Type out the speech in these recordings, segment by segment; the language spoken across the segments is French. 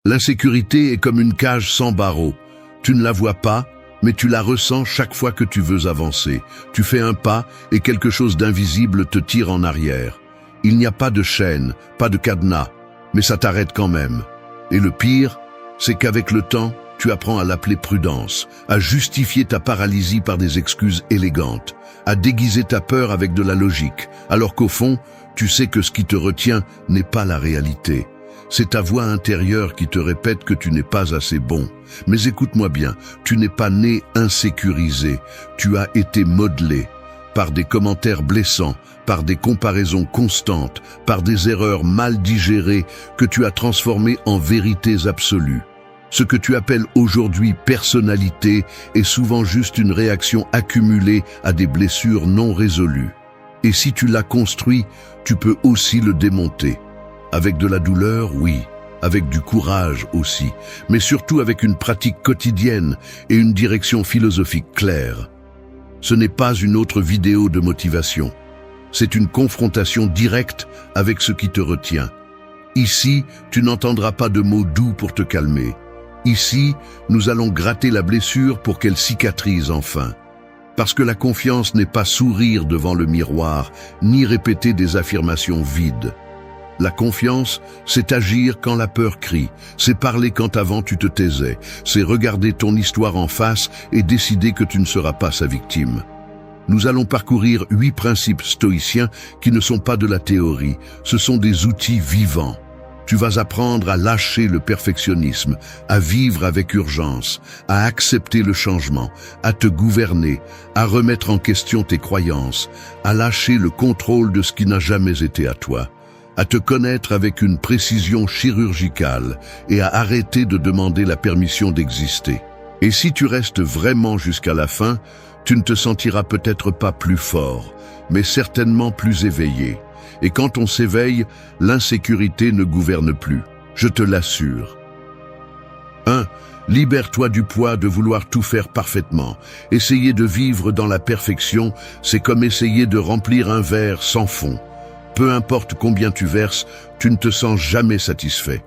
L'insécurité est comme une cage sans barreaux. Tu ne la vois pas, mais tu la ressens chaque fois que tu veux avancer. Tu fais un pas et quelque chose d'invisible te tire en arrière. Il n'y a pas de chaîne, pas de cadenas, mais ça t'arrête quand même. Et le pire, c'est qu'avec le temps, tu apprends à l'appeler prudence, à justifier ta paralysie par des excuses élégantes, à déguiser ta peur avec de la logique, alors qu'au fond, tu sais que ce qui te retient n'est pas la réalité. C'est ta voix intérieure qui te répète que tu n'es pas assez bon. Mais écoute-moi bien, tu n'es pas né insécurisé, tu as été modelé par des commentaires blessants, par des comparaisons constantes, par des erreurs mal digérées que tu as transformées en vérités absolues. Ce que tu appelles aujourd'hui personnalité est souvent juste une réaction accumulée à des blessures non résolues. Et si tu l'as construit, tu peux aussi le démonter. Avec de la douleur, oui. Avec du courage aussi. Mais surtout avec une pratique quotidienne et une direction philosophique claire. Ce n'est pas une autre vidéo de motivation. C'est une confrontation directe avec ce qui te retient. Ici, tu n'entendras pas de mots doux pour te calmer. Ici, nous allons gratter la blessure pour qu'elle cicatrise enfin. Parce que la confiance n'est pas sourire devant le miroir, ni répéter des affirmations vides. La confiance, c'est agir quand la peur crie, c'est parler quand avant tu te taisais, c'est regarder ton histoire en face et décider que tu ne seras pas sa victime. Nous allons parcourir 8 principes stoïciens qui ne sont pas de la théorie, ce sont des outils vivants. Tu vas apprendre à lâcher le perfectionnisme, à vivre avec urgence, à accepter le changement, à te gouverner, à remettre en question tes croyances, à lâcher le contrôle de ce qui n'a jamais été à toi, à te connaître avec une précision chirurgicale et à arrêter de demander la permission d'exister. Et si tu restes vraiment jusqu'à la fin, tu ne te sentiras peut-être pas plus fort, mais certainement plus éveillé. Et quand on s'éveille, l'insécurité ne gouverne plus, je te l'assure. 1. Libère-toi du poids de vouloir tout faire parfaitement. Essayer de vivre dans la perfection, c'est comme essayer de remplir un verre sans fond. Peu importe combien tu verses, tu ne te sens jamais satisfait.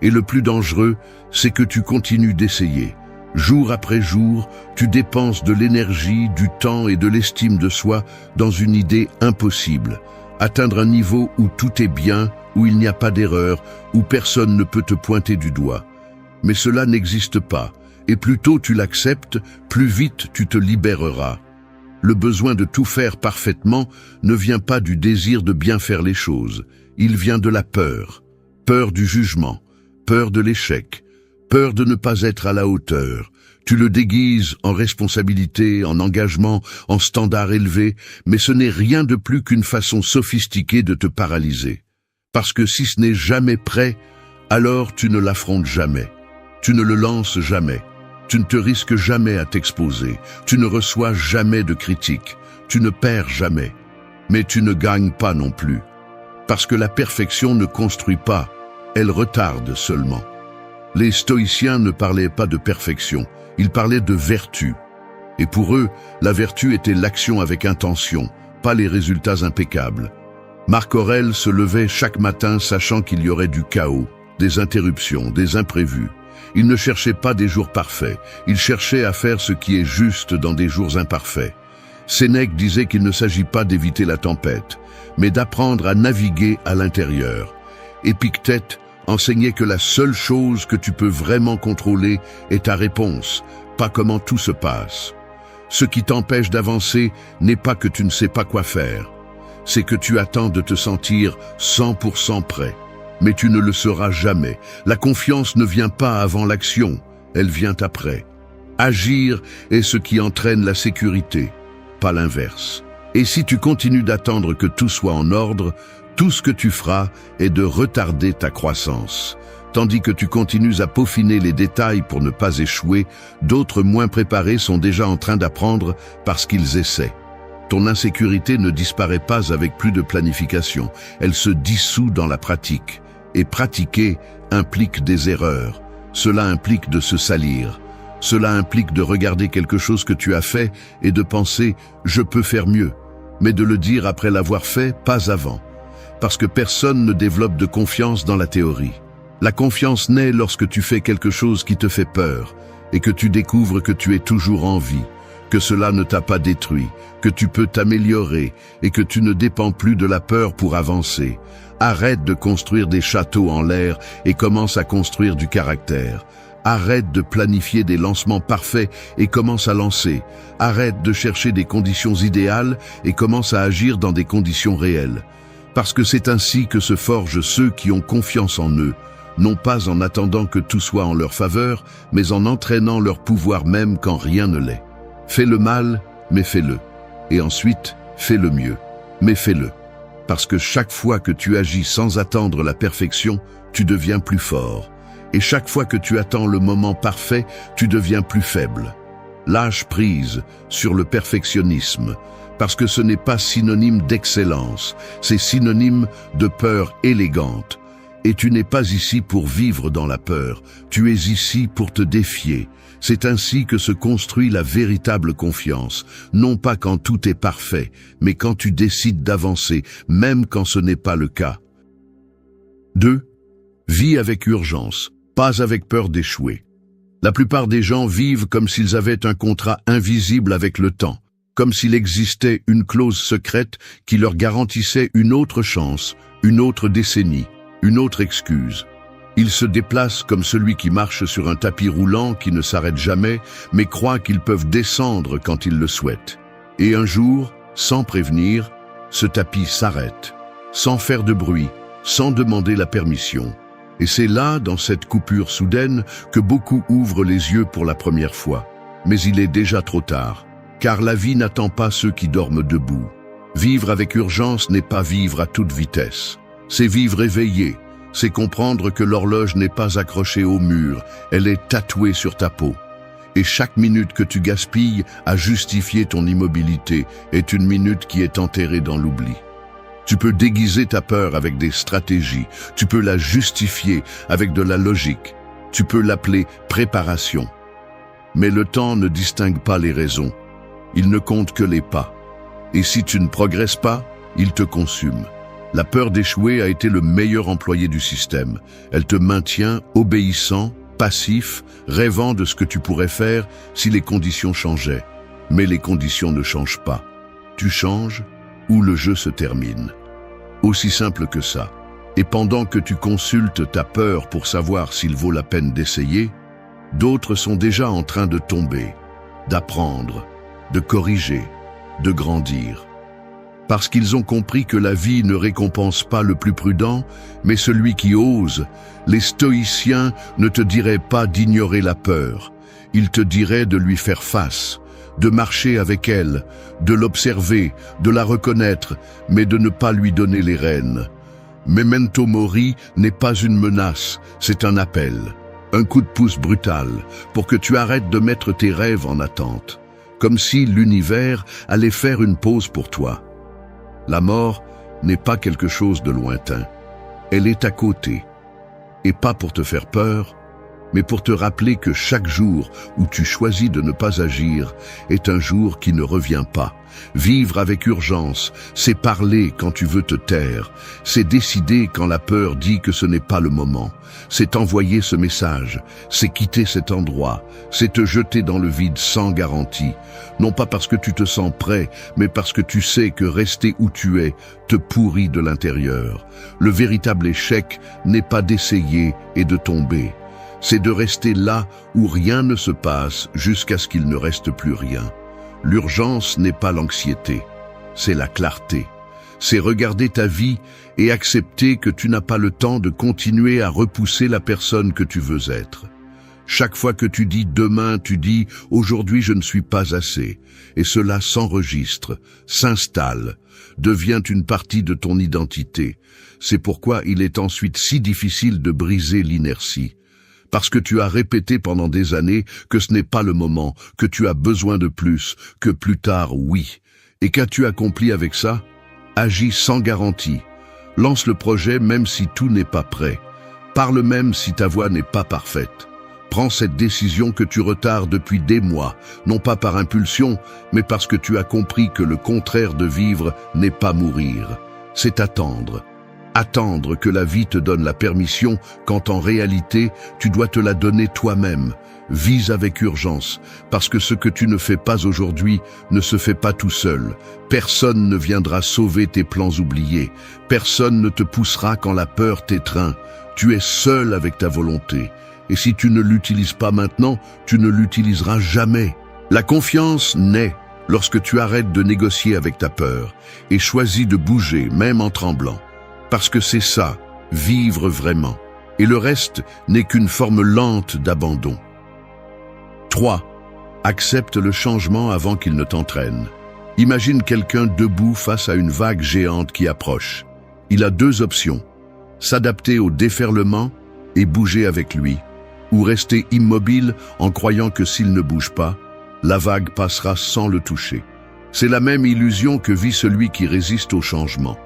Et le plus dangereux, c'est que tu continues d'essayer. Jour après jour, tu dépenses de l'énergie, du temps et de l'estime de soi dans une idée impossible. Atteindre un niveau où tout est bien, où il n'y a pas d'erreur, où personne ne peut te pointer du doigt. Mais cela n'existe pas, et plus tôt tu l'acceptes, plus vite tu te libéreras. Le besoin de tout faire parfaitement ne vient pas du désir de bien faire les choses, il vient de la peur. Peur du jugement, peur de l'échec, peur de ne pas être à la hauteur. Tu le déguises en responsabilité, en engagement, en standard élevé, mais ce n'est rien de plus qu'une façon sophistiquée de te paralyser. Parce que si ce n'est jamais prêt, alors tu ne l'affrontes jamais. Tu ne le lances jamais. Tu ne te risques jamais à t'exposer. Tu ne reçois jamais de critiques. Tu ne perds jamais. Mais tu ne gagnes pas non plus. Parce que la perfection ne construit pas, elle retarde seulement. Les stoïciens ne parlaient pas de perfection. Ils parlaient de vertu. Et pour eux, la vertu était l'action avec intention, pas les résultats impeccables. Marc Aurèle se levait chaque matin sachant qu'il y aurait du chaos, des interruptions, des imprévus. Il ne cherchait pas des jours parfaits, il cherchait à faire ce qui est juste dans des jours imparfaits. Sénèque disait qu'il ne s'agit pas d'éviter la tempête, mais d'apprendre à naviguer à l'intérieur. Épictète enseignait que la seule chose que tu peux vraiment contrôler est ta réponse, pas comment tout se passe. Ce qui t'empêche d'avancer n'est pas que tu ne sais pas quoi faire, c'est que tu attends de te sentir 100% prêt. Mais tu ne le seras jamais. La confiance ne vient pas avant l'action, elle vient après. Agir est ce qui entraîne la sécurité, pas l'inverse. Et si tu continues d'attendre que tout soit en ordre, tout ce que tu feras est de retarder ta croissance. Tandis que tu continues à peaufiner les détails pour ne pas échouer, d'autres moins préparés sont déjà en train d'apprendre parce qu'ils essaient. Ton insécurité ne disparaît pas avec plus de planification, elle se dissout dans la pratique. Et pratiquer implique des erreurs. Cela implique de se salir. Cela implique de regarder quelque chose que tu as fait et de penser « je peux faire mieux », mais de le dire après l'avoir fait, pas avant. Parce que personne ne développe de confiance dans la théorie. La confiance naît lorsque tu fais quelque chose qui te fait peur et que tu découvres que tu es toujours en vie, que cela ne t'a pas détruit, que tu peux t'améliorer et que tu ne dépends plus de la peur pour avancer. Arrête de construire des châteaux en l'air et commence à construire du caractère. Arrête de planifier des lancements parfaits et commence à lancer. Arrête de chercher des conditions idéales et commence à agir dans des conditions réelles. Parce que c'est ainsi que se forgent ceux qui ont confiance en eux, non pas en attendant que tout soit en leur faveur, mais en entraînant leur pouvoir même quand rien ne l'est. Fais le mal, mais fais-le. Et ensuite, fais le mieux, mais fais-le. Parce que chaque fois que tu agis sans attendre la perfection, tu deviens plus fort. Et chaque fois que tu attends le moment parfait, tu deviens plus faible. Lâche prise sur le perfectionnisme, parce que ce n'est pas synonyme d'excellence, c'est synonyme de peur élégante. Et tu n'es pas ici pour vivre dans la peur, tu es ici pour te défier. C'est ainsi que se construit la véritable confiance, non pas quand tout est parfait, mais quand tu décides d'avancer, même quand ce n'est pas le cas. 2. Vis avec urgence, pas avec peur d'échouer. La plupart des gens vivent comme s'ils avaient un contrat invisible avec le temps, comme s'il existait une clause secrète qui leur garantissait une autre chance, une autre décennie, une autre excuse. Ils se déplacent comme celui qui marche sur un tapis roulant qui ne s'arrête jamais, mais croient qu'ils peuvent descendre quand ils le souhaitent. Et un jour, sans prévenir, ce tapis s'arrête, sans faire de bruit, sans demander la permission. Et c'est là, dans cette coupure soudaine, que beaucoup ouvrent les yeux pour la première fois. Mais il est déjà trop tard, car la vie n'attend pas ceux qui dorment debout. Vivre avec urgence n'est pas vivre à toute vitesse. C'est vivre éveillé. C'est comprendre que l'horloge n'est pas accrochée au mur, elle est tatouée sur ta peau. Et chaque minute que tu gaspilles à justifier ton immobilité est une minute qui est enterrée dans l'oubli. Tu peux déguiser ta peur avec des stratégies, tu peux la justifier avec de la logique, tu peux l'appeler préparation. Mais le temps ne distingue pas les raisons, il ne compte que les pas. Et si tu ne progresses pas, il te consume. La peur d'échouer a été le meilleur employé du système. Elle te maintient obéissant, passif, rêvant de ce que tu pourrais faire si les conditions changeaient. Mais les conditions ne changent pas. Tu changes ou le jeu se termine. Aussi simple que ça. Et pendant que tu consultes ta peur pour savoir s'il vaut la peine d'essayer, d'autres sont déjà en train de tomber, d'apprendre, de corriger, de grandir. Parce qu'ils ont compris que la vie ne récompense pas le plus prudent, mais celui qui ose. Les stoïciens ne te diraient pas d'ignorer la peur, ils te diraient de lui faire face, de marcher avec elle, de l'observer, de la reconnaître, mais de ne pas lui donner les rênes. Memento mori n'est pas une menace, c'est un appel, un coup de pouce brutal, pour que tu arrêtes de mettre tes rêves en attente, comme si l'univers allait faire une pause pour toi. La mort n'est pas quelque chose de lointain, elle est à côté, et pas pour te faire peur, mais pour te rappeler que chaque jour où tu choisis de ne pas agir est un jour qui ne revient pas. Vivre avec urgence, c'est parler quand tu veux te taire, c'est décider quand la peur dit que ce n'est pas le moment, c'est envoyer ce message, c'est quitter cet endroit, c'est te jeter dans le vide sans garantie, non pas parce que tu te sens prêt, mais parce que tu sais que rester où tu es te pourrit de l'intérieur. Le véritable échec n'est pas d'essayer et de tomber, c'est de rester là où rien ne se passe jusqu'à ce qu'il ne reste plus rien. L'urgence n'est pas l'anxiété, c'est la clarté. C'est regarder ta vie et accepter que tu n'as pas le temps de continuer à repousser la personne que tu veux être. Chaque fois que tu dis demain, tu dis aujourd'hui je ne suis pas assez. Et cela s'enregistre, s'installe, devient une partie de ton identité. C'est pourquoi il est ensuite si difficile de briser l'inertie. Parce que tu as répété pendant des années que ce n'est pas le moment, que tu as besoin de plus, que plus tard, oui. Et qu'as-tu accompli avec ça? Agis sans garantie. Lance le projet même si tout n'est pas prêt. Parle même si ta voix n'est pas parfaite. Prends cette décision que tu retardes depuis des mois, non pas par impulsion, mais parce que tu as compris que le contraire de vivre n'est pas mourir, c'est attendre. attendre que la vie te donne la permission quand en réalité, tu dois te la donner toi-même. Vise avec urgence, parce que ce que tu ne fais pas aujourd'hui ne se fait pas tout seul. Personne ne viendra sauver tes plans oubliés. Personne ne te poussera quand la peur t'étreint. Tu es seul avec ta volonté. Et si tu ne l'utilises pas maintenant, tu ne l'utiliseras jamais. La confiance naît lorsque tu arrêtes de négocier avec ta peur et choisis de bouger, même en tremblant. Parce que c'est ça, vivre vraiment. Et le reste n'est qu'une forme lente d'abandon. 3. Accepte le changement avant qu'il ne t'entraîne. Imagine quelqu'un debout face à une vague géante qui approche. Il a deux options: s'adapter au déferlement et bouger avec lui, ou rester immobile en croyant que s'il ne bouge pas, la vague passera sans le toucher. C'est la même illusion que vit celui qui résiste au changement.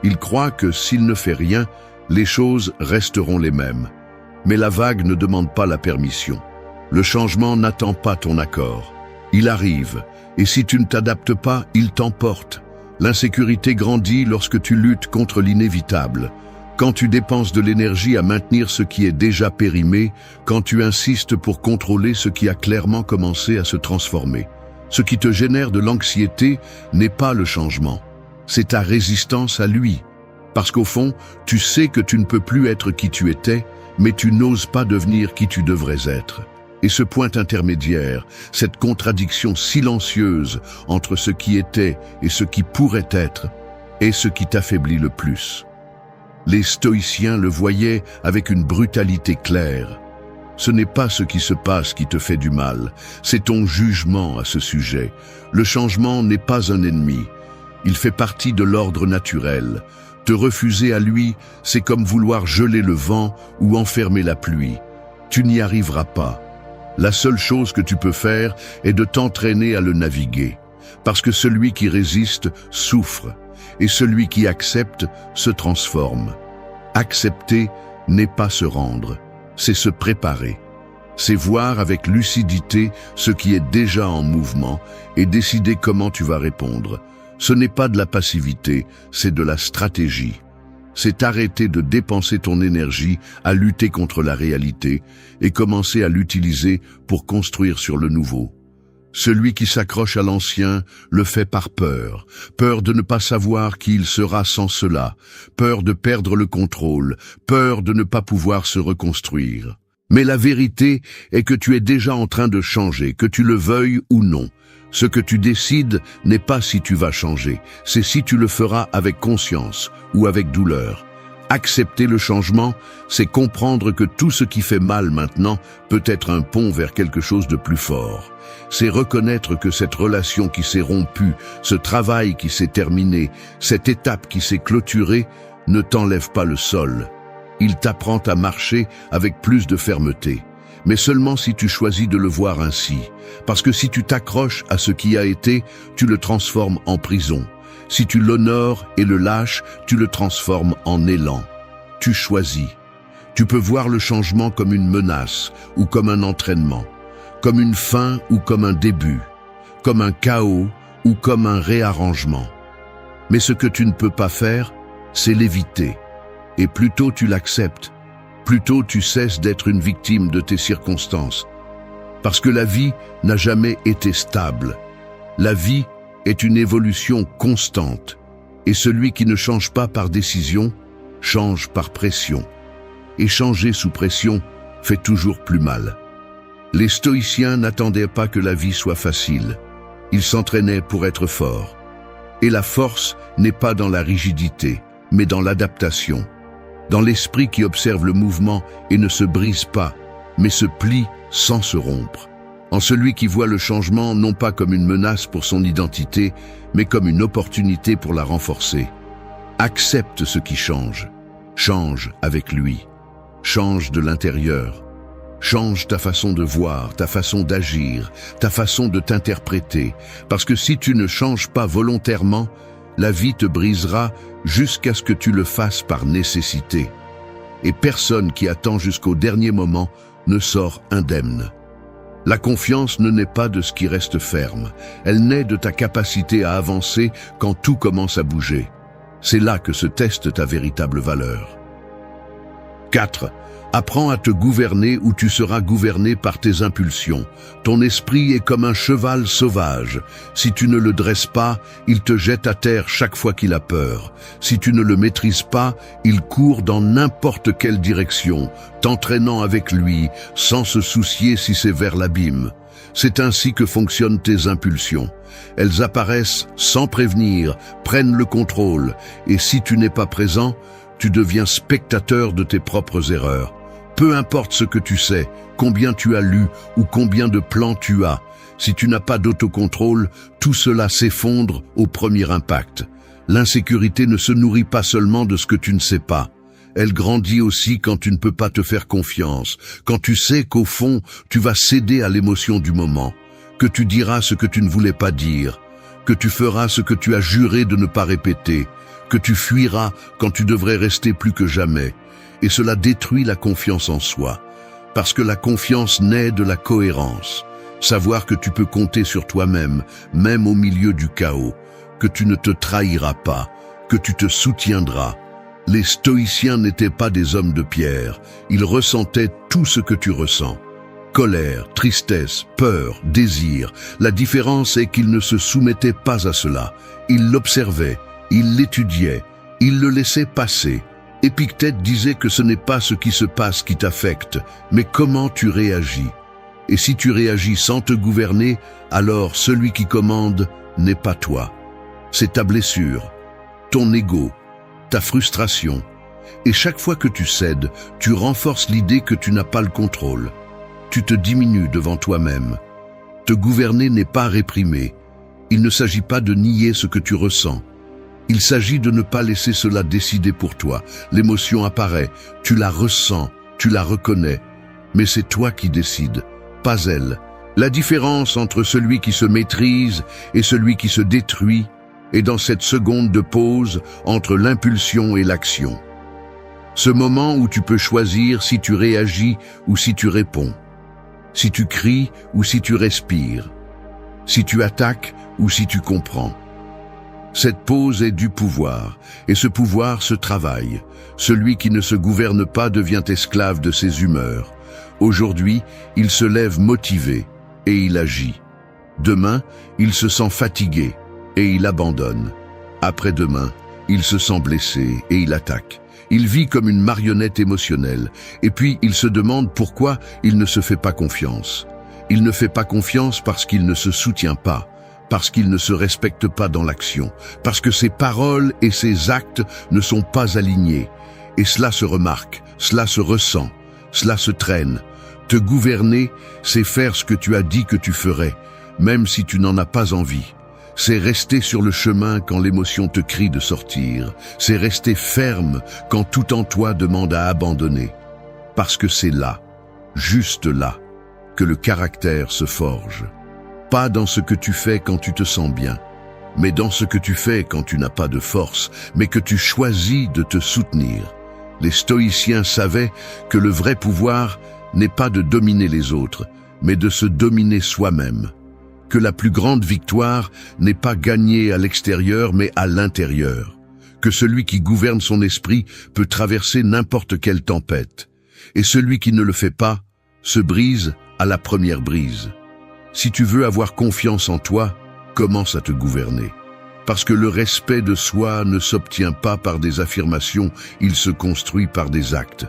Il croit que s'il ne fait rien, les choses resteront les mêmes. Mais la vague ne demande pas la permission. Le changement n'attend pas ton accord. Il arrive, et si tu ne t'adaptes pas, il t'emporte. L'insécurité grandit lorsque tu luttes contre l'inévitable. Quand tu dépenses de l'énergie à maintenir ce qui est déjà périmé, quand tu insistes pour contrôler ce qui a clairement commencé à se transformer. Ce qui te génère de l'anxiété n'est pas le changement, c'est ta résistance à lui. Parce qu'au fond, tu sais que tu ne peux plus être qui tu étais, mais tu n'oses pas devenir qui tu devrais être. Et ce point intermédiaire, cette contradiction silencieuse entre ce qui était et ce qui pourrait être, est ce qui t'affaiblit le plus. Les stoïciens le voyaient avec une brutalité claire. Ce n'est pas ce qui se passe qui te fait du mal, c'est ton jugement à ce sujet. Le changement n'est pas un ennemi, il fait partie de l'ordre naturel. Te refuser à lui, c'est comme vouloir geler le vent ou enfermer la pluie. Tu n'y arriveras pas. La seule chose que tu peux faire est de t'entraîner à le naviguer, parce que celui qui résiste souffre, et celui qui accepte se transforme. Accepter n'est pas se rendre, c'est se préparer. C'est voir avec lucidité ce qui est déjà en mouvement et décider comment tu vas répondre. Ce n'est pas de la passivité, c'est de la stratégie. C'est arrêter de dépenser ton énergie à lutter contre la réalité et commencer à l'utiliser pour construire sur le nouveau. Celui qui s'accroche à l'ancien le fait par peur. Peur de ne pas savoir qui il sera sans cela. Peur de perdre le contrôle. Peur de ne pas pouvoir se reconstruire. Mais la vérité est que tu es déjà en train de changer, que tu le veuilles ou non. Ce que tu décides n'est pas si tu vas changer, c'est si tu le feras avec conscience ou avec douleur. Accepter le changement, c'est comprendre que tout ce qui fait mal maintenant peut être un pont vers quelque chose de plus fort. C'est reconnaître que cette relation qui s'est rompue, ce travail qui s'est terminé, cette étape qui s'est clôturée, ne t'enlève pas le sol. Il t'apprend à marcher avec plus de fermeté. Mais seulement si tu choisis de le voir ainsi. Parce que si tu t'accroches à ce qui a été, tu le transformes en prison. Si tu l'honores et le lâches, tu le transformes en élan. Tu choisis. Tu peux voir le changement comme une menace ou comme un entraînement, comme une fin ou comme un début, comme un chaos ou comme un réarrangement. Mais ce que tu ne peux pas faire, c'est l'éviter. Et plus tôt tu l'acceptes, plus tôt tu cesses d'être une victime de tes circonstances. Parce que la vie n'a jamais été stable. La vie est une évolution constante. Et celui qui ne change pas par décision, change par pression. Et changer sous pression fait toujours plus mal. Les stoïciens n'attendaient pas que la vie soit facile. Ils s'entraînaient pour être forts. Et la force n'est pas dans la rigidité, mais dans l'adaptation. Dans l'esprit qui observe le mouvement et ne se brise pas, mais se plie sans se rompre. En celui qui voit le changement non pas comme une menace pour son identité, mais comme une opportunité pour la renforcer. Accepte ce qui change. Change avec lui. Change de l'intérieur. Change ta façon de voir, ta façon d'agir, ta façon de t'interpréter. Parce que si tu ne changes pas volontairement, la vie te brisera jusqu'à ce que tu le fasses par nécessité. Et personne qui attend jusqu'au dernier moment ne sort indemne. La confiance ne naît pas de ce qui reste ferme. Elle naît de ta capacité à avancer quand tout commence à bouger. C'est là que se teste ta véritable valeur. 4. Apprends à te gouverner ou tu seras gouverné par tes impulsions. Ton esprit est comme un cheval sauvage. Si tu ne le dresses pas, il te jette à terre chaque fois qu'il a peur. Si tu ne le maîtrises pas, il court dans n'importe quelle direction, t'entraînant avec lui, sans se soucier si c'est vers l'abîme. C'est ainsi que fonctionnent tes impulsions. Elles apparaissent sans prévenir, prennent le contrôle, et si tu n'es pas présent, tu deviens spectateur de tes propres erreurs. Peu importe ce que tu sais, combien tu as lu ou combien de plans tu as, si tu n'as pas d'autocontrôle, tout cela s'effondre au premier impact. L'insécurité ne se nourrit pas seulement de ce que tu ne sais pas. Elle grandit aussi quand tu ne peux pas te faire confiance, quand tu sais qu'au fond, tu vas céder à l'émotion du moment, que tu diras ce que tu ne voulais pas dire, que tu feras ce que tu as juré de ne pas répéter, que tu fuiras quand tu devrais rester plus que jamais. Et cela détruit la confiance en soi, parce que la confiance naît de la cohérence. Savoir que tu peux compter sur toi-même, même au milieu du chaos, que tu ne te trahiras pas, que tu te soutiendras. Les stoïciens n'étaient pas des hommes de pierre, ils ressentaient tout ce que tu ressens. Colère, tristesse, peur, désir. La différence est qu'ils ne se soumettaient pas à cela. Ils l'observaient, ils l'étudiaient, ils le laissaient passer. Épictète disait que ce n'est pas ce qui se passe qui t'affecte, mais comment tu réagis. Et si tu réagis sans te gouverner, alors celui qui commande n'est pas toi. C'est ta blessure, ton ego, ta frustration. Et chaque fois que tu cèdes, tu renforces l'idée que tu n'as pas le contrôle. Tu te diminues devant toi-même. Te gouverner n'est pas réprimer. Il ne s'agit pas de nier ce que tu ressens. Il s'agit de ne pas laisser cela décider pour toi. L'émotion apparaît, tu la ressens, tu la reconnais, mais c'est toi qui décides, pas elle. La différence entre celui qui se maîtrise et celui qui se détruit est dans cette seconde de pause entre l'impulsion et l'action. Ce moment où tu peux choisir si tu réagis ou si tu réponds, si tu cries ou si tu respires, si tu attaques ou si tu comprends. Cette pause est du pouvoir, et ce pouvoir se travaille. Celui qui ne se gouverne pas devient esclave de ses humeurs. Aujourd'hui, il se lève motivé, et il agit. Demain, il se sent fatigué, et il abandonne. Après-demain, il se sent blessé, et il attaque. Il vit comme une marionnette émotionnelle, et puis il se demande pourquoi il ne se fait pas confiance. Il ne fait pas confiance parce qu'il ne se soutient pas, parce qu'il ne se respecte pas dans l'action, parce que ses paroles et ses actes ne sont pas alignés. Et cela se remarque, cela se ressent, cela se traîne. Te gouverner, c'est faire ce que tu as dit que tu ferais, même si tu n'en as pas envie. C'est rester sur le chemin quand l'émotion te crie de sortir. C'est rester ferme quand tout en toi demande à abandonner. Parce que c'est là, juste là, que le caractère se forge. Pas dans ce que tu fais quand tu te sens bien, mais dans ce que tu fais quand tu n'as pas de force, mais que tu choisis de te soutenir. Les stoïciens savaient que le vrai pouvoir n'est pas de dominer les autres, mais de se dominer soi-même. Que la plus grande victoire n'est pas gagnée à l'extérieur, mais à l'intérieur. Que celui qui gouverne son esprit peut traverser n'importe quelle tempête. Et celui qui ne le fait pas se brise à la première brise. Si tu veux avoir confiance en toi, commence à te gouverner. Parce que le respect de soi ne s'obtient pas par des affirmations, il se construit par des actes.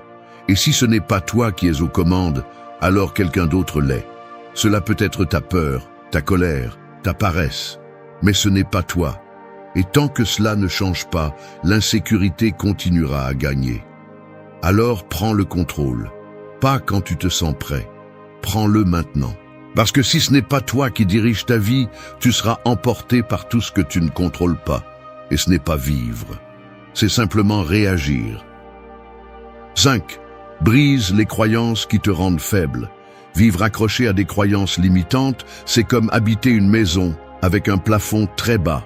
Et si ce n'est pas toi qui es aux commandes, alors quelqu'un d'autre l'est. Cela peut être ta peur, ta colère, ta paresse, mais ce n'est pas toi. Et tant que cela ne change pas, l'insécurité continuera à gagner. Alors prends le contrôle, pas quand tu te sens prêt, prends-le maintenant. Parce que si ce n'est pas toi qui dirige ta vie, tu seras emporté par tout ce que tu ne contrôles pas. Et ce n'est pas vivre, c'est simplement réagir. 5. Brise les croyances qui te rendent faible. Vivre accroché à des croyances limitantes, c'est comme habiter une maison avec un plafond très bas.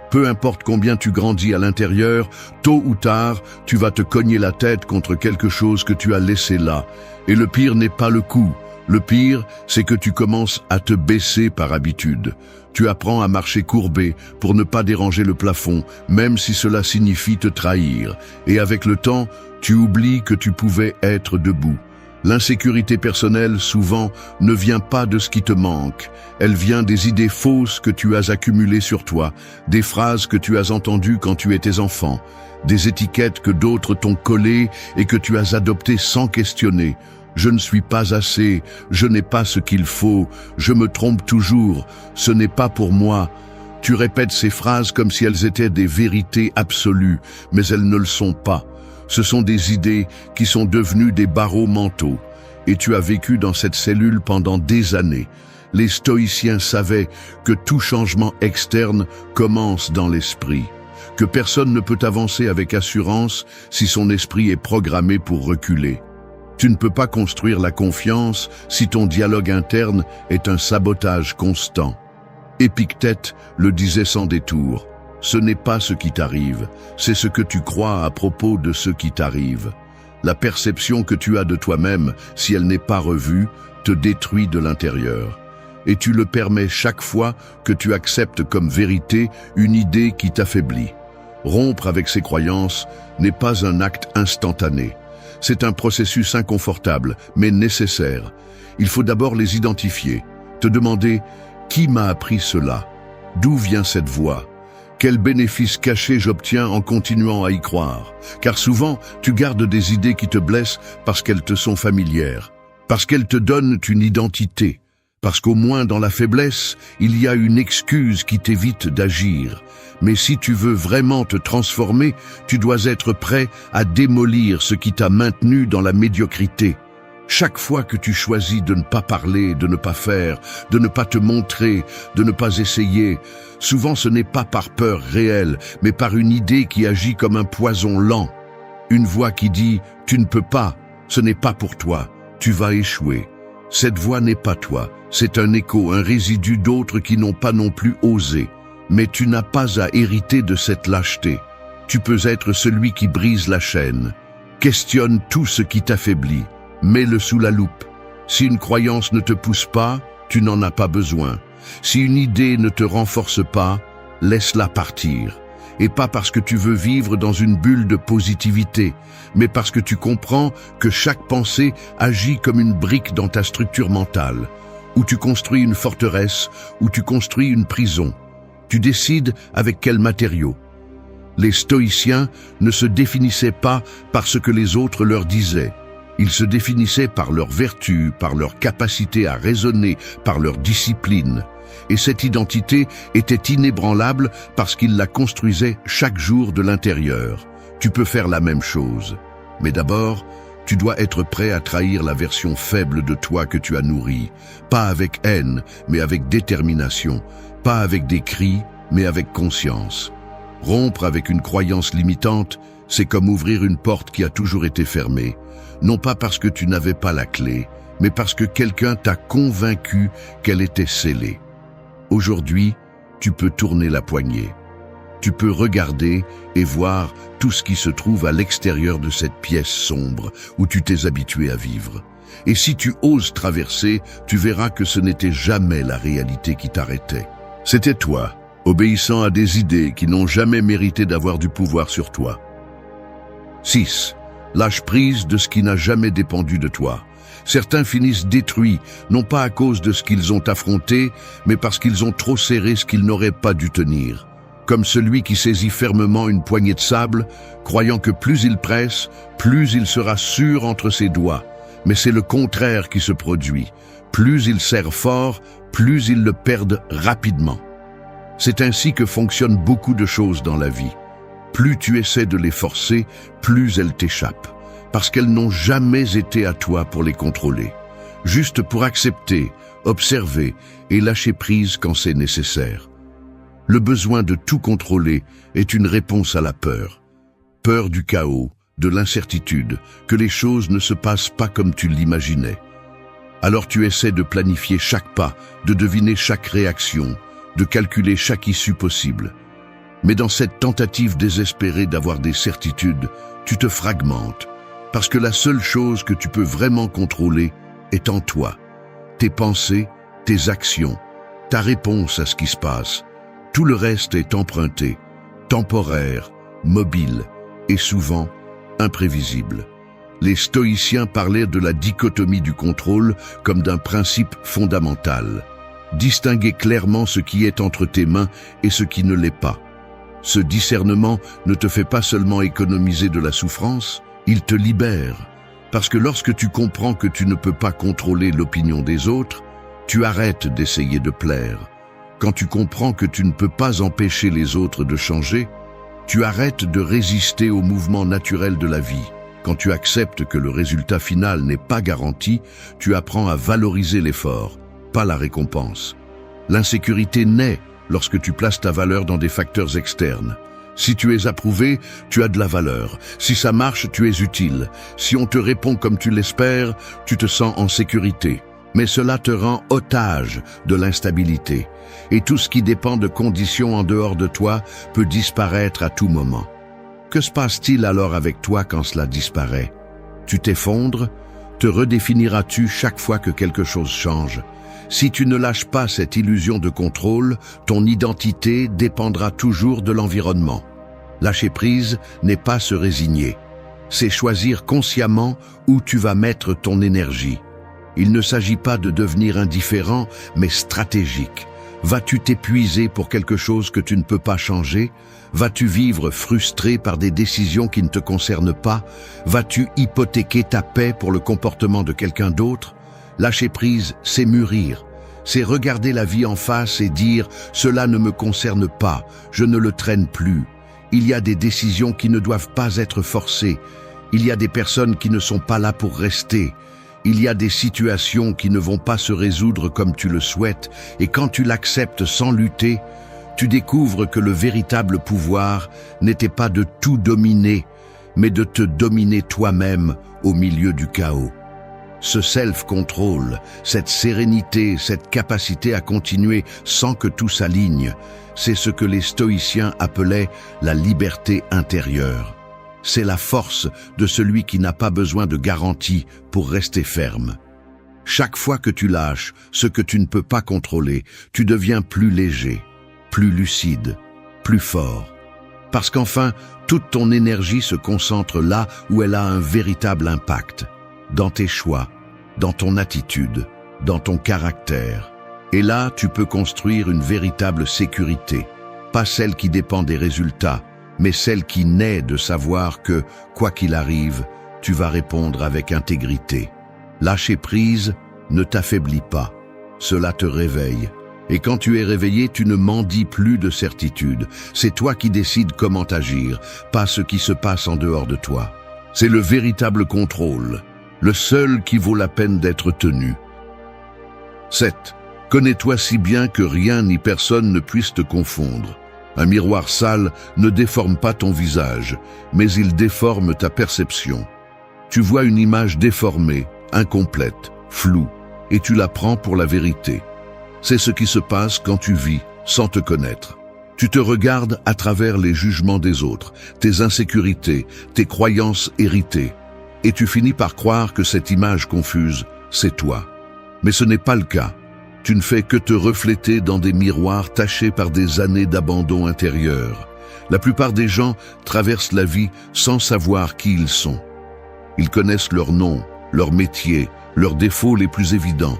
Peu importe combien tu grandis à l'intérieur, tôt ou tard, tu vas te cogner la tête contre quelque chose que tu as laissé là. Et le pire n'est pas le coup. Le pire, c'est que tu commences à te baisser par habitude. Tu apprends à marcher courbé pour ne pas déranger le plafond, même si cela signifie te trahir. Et avec le temps, tu oublies que tu pouvais être debout. L'insécurité personnelle, souvent, ne vient pas de ce qui te manque. Elle vient des idées fausses que tu as accumulées sur toi, des phrases que tu as entendues quand tu étais enfant, des étiquettes que d'autres t'ont collées et que tu as adoptées sans questionner. Je ne suis pas assez, je n'ai pas ce qu'il faut, je me trompe toujours, ce n'est pas pour moi. Tu répètes ces phrases comme si elles étaient des vérités absolues, mais elles ne le sont pas. Ce sont des idées qui sont devenues des barreaux mentaux. Et tu as vécu dans cette cellule pendant des années. Les stoïciens savaient que tout changement externe commence dans l'esprit, que personne ne peut avancer avec assurance si son esprit est programmé pour reculer. Tu ne peux pas construire la confiance si ton dialogue interne est un sabotage constant. Épictète le disait sans détour. Ce n'est pas ce qui t'arrive, c'est ce que tu crois à propos de ce qui t'arrive. La perception que tu as de toi-même, si elle n'est pas revue, te détruit de l'intérieur. Et tu le permets chaque fois que tu acceptes comme vérité une idée qui t'affaiblit. Rompre avec ces croyances n'est pas un acte instantané. C'est un processus inconfortable, mais nécessaire. Il faut d'abord les identifier, te demander « Qui m'a appris cela ? D'où vient cette voix ? Quel bénéfice caché j'obtiens en continuant à y croire ? Car souvent, tu gardes des idées qui te blessent parce qu'elles te sont familières, parce qu'elles te donnent une identité, parce qu'au moins dans la faiblesse, il y a une excuse qui t'évite d'agir. Mais si tu veux vraiment te transformer, tu dois être prêt à démolir ce qui t'a maintenu dans la médiocrité. Chaque fois que tu choisis de ne pas parler, de ne pas faire, de ne pas te montrer, de ne pas essayer, souvent ce n'est pas par peur réelle, mais par une idée qui agit comme un poison lent. Une voix qui dit « Tu ne peux pas, ce n'est pas pour toi, tu vas échouer ». Cette voix n'est pas toi, c'est un écho, un résidu d'autres qui n'ont pas non plus osé. Mais tu n'as pas à hériter de cette lâcheté. Tu peux être celui qui brise la chaîne. Questionne tout ce qui t'affaiblit. Mets-le sous la loupe. Si une croyance ne te pousse pas, tu n'en as pas besoin. Si une idée ne te renforce pas, laisse-la partir. Et pas parce que tu veux vivre dans une bulle de positivité, mais parce que tu comprends que chaque pensée agit comme une brique dans ta structure mentale, où tu construis une forteresse, où tu construis une prison. Tu décides avec quels matériaux. Les stoïciens ne se définissaient pas par ce que les autres leur disaient. Ils se définissaient par leur vertu, par leur capacité à raisonner, par leur discipline. Et cette identité était inébranlable parce qu'ils la construisaient chaque jour de l'intérieur. Tu peux faire la même chose. Mais d'abord, tu dois être prêt à trahir la version faible de toi que tu as nourrie. Pas avec haine, mais avec détermination. Pas avec des cris, mais avec conscience. Rompre avec une croyance limitante, c'est comme ouvrir une porte qui a toujours été fermée. Non pas parce que tu n'avais pas la clé, mais parce que quelqu'un t'a convaincu qu'elle était scellée. Aujourd'hui, tu peux tourner la poignée. Tu peux regarder et voir tout ce qui se trouve à l'extérieur de cette pièce sombre où tu t'es habitué à vivre. Et si tu oses traverser, tu verras que ce n'était jamais la réalité qui t'arrêtait. C'était toi, obéissant à des idées qui n'ont jamais mérité d'avoir du pouvoir sur toi. 6. Lâche prise de ce qui n'a jamais dépendu de toi. Certains finissent détruits, non pas à cause de ce qu'ils ont affronté, mais parce qu'ils ont trop serré ce qu'ils n'auraient pas dû tenir. Comme celui qui saisit fermement une poignée de sable, croyant que plus il presse, plus il sera sûr entre ses doigts. Mais c'est le contraire qui se produit. Plus il serre fort, plus ils le perdent rapidement. C'est ainsi que fonctionnent beaucoup de choses dans la vie. Plus tu essaies de les forcer, plus elles t'échappent, parce qu'elles n'ont jamais été à toi pour les contrôler, juste pour accepter, observer et lâcher prise quand c'est nécessaire. Le besoin de tout contrôler est une réponse à la peur. Peur du chaos, de l'incertitude, que les choses ne se passent pas comme tu l'imaginais. Alors tu essaies de planifier chaque pas, de deviner chaque réaction, de calculer chaque issue possible. Mais dans cette tentative désespérée d'avoir des certitudes, tu te fragmentes, parce que la seule chose que tu peux vraiment contrôler est en toi. tes pensées, tes actions, ta réponse à ce qui se passe. Tout le reste est emprunté, temporaire, mobile et souvent imprévisible. Les stoïciens parlaient de la dichotomie du contrôle comme d'un principe fondamental. Distinguer clairement ce qui est entre tes mains et ce qui ne l'est pas. Ce discernement ne te fait pas seulement économiser de la souffrance, il te libère. Parce que lorsque tu comprends que tu ne peux pas contrôler l'opinion des autres, tu arrêtes d'essayer de plaire. Quand tu comprends que tu ne peux pas empêcher les autres de changer, tu arrêtes de résister au mouvement naturel de la vie. Quand tu acceptes que le résultat final n'est pas garanti, tu apprends à valoriser l'effort, pas la récompense. L'insécurité naît lorsque tu places ta valeur dans des facteurs externes. Si tu es approuvé, tu as de la valeur. Si ça marche, tu es utile. Si on te répond comme tu l'espères, tu te sens en sécurité. Mais cela te rend otage de l'instabilité. Et tout ce qui dépend de conditions en dehors de toi peut disparaître à tout moment. Que se passe-t-il alors avec toi quand cela disparaît? Tu t'effondres? Te redéfiniras-tu chaque fois que quelque chose change? Si tu ne lâches pas cette illusion de contrôle, ton identité dépendra toujours de l'environnement. Lâcher prise n'est pas se résigner. C'est choisir consciemment où tu vas mettre ton énergie. Il ne s'agit pas de devenir indifférent, mais stratégique. Vas-tu t'épuiser pour quelque chose que tu ne peux pas changer? Vas-tu vivre frustré par des décisions qui ne te concernent pas? Vas-tu hypothéquer ta paix pour le comportement de quelqu'un d'autre? Lâcher prise, c'est mûrir. C'est regarder la vie en face et dire « Cela ne me concerne pas, je ne le traîne plus ». Il y a des décisions qui ne doivent pas être forcées. Il y a des personnes qui ne sont pas là pour rester. Il y a des situations qui ne vont pas se résoudre comme tu le souhaites, et quand tu l'acceptes sans lutter, tu découvres que le véritable pouvoir n'était pas de tout dominer, mais de te dominer toi-même au milieu du chaos. Ce self-control, cette sérénité, cette capacité à continuer sans que tout s'aligne, c'est ce que les stoïciens appelaient la liberté intérieure. C'est la force de celui qui n'a pas besoin de garantie pour rester ferme. Chaque fois que tu lâches ce que tu ne peux pas contrôler, tu deviens plus léger, plus lucide, plus fort. Parce qu'enfin, toute ton énergie se concentre là où elle a un véritable impact, dans tes choix, dans ton attitude, dans ton caractère. Et là, tu peux construire une véritable sécurité, pas celle qui dépend des résultats, mais celle qui naît de savoir que, quoi qu'il arrive, tu vas répondre avec intégrité. Lâcher prise ne t'affaiblit pas, cela te réveille. Et quand tu es réveillé, tu ne mendies plus de certitude. C'est toi qui décides comment agir, pas ce qui se passe en dehors de toi. C'est le véritable contrôle, le seul qui vaut la peine d'être tenu. 7. Connais-toi si bien que rien ni personne ne puisse te confondre. Un miroir sale ne déforme pas ton visage, mais il déforme ta perception. Tu vois une image déformée, incomplète, floue, et tu la prends pour la vérité. C'est ce qui se passe quand tu vis sans te connaître. Tu te regardes à travers les jugements des autres, tes insécurités, tes croyances héritées, et tu finis par croire que cette image confuse, c'est toi. Mais ce n'est pas le cas. Tu ne fais que te refléter dans des miroirs tachés par des années d'abandon intérieur. La plupart des gens traversent la vie sans savoir qui ils sont. Ils connaissent leur nom, leur métier, leurs défauts les plus évidents,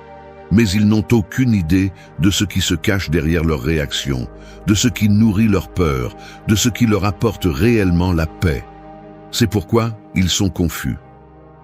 mais ils n'ont aucune idée de ce qui se cache derrière leurs réactions, de ce qui nourrit leur peur, de ce qui leur apporte réellement la paix. C'est pourquoi ils sont confus.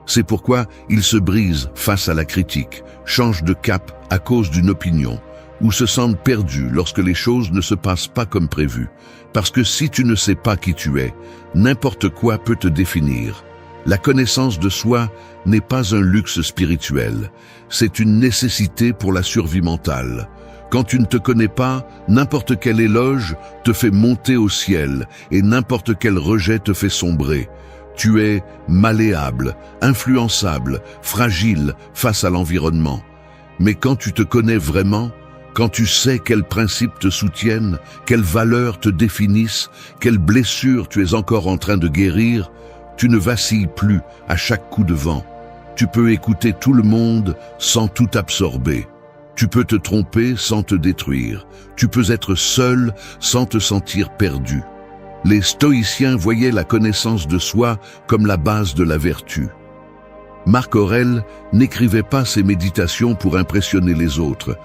C'est pourquoi ils se brisent face à la critique, changent de cap à cause d'une opinion, ou se sentent perdus lorsque les choses ne se passent pas comme prévu. Parce que si tu ne sais pas qui tu es, n'importe quoi peut te définir. La connaissance de soi n'est pas un luxe spirituel, c'est une nécessité pour la survie mentale. Quand tu ne te connais pas, n'importe quel éloge te fait monter au ciel et n'importe quel rejet te fait sombrer. Tu es malléable, influençable, fragile face à l'environnement. Mais quand tu te connais vraiment, quand tu sais quels principes te soutiennent, quelles valeurs te définissent, quelles blessures tu es encore en train de guérir, tu ne vacilles plus à chaque coup de vent. Tu peux écouter tout le monde sans tout absorber. Tu peux te tromper sans te détruire. Tu peux être seul sans te sentir perdu. Les stoïciens voyaient la connaissance de soi comme la base de la vertu. Marc Aurèle n'écrivait pas ses méditations pour impressionner les autres.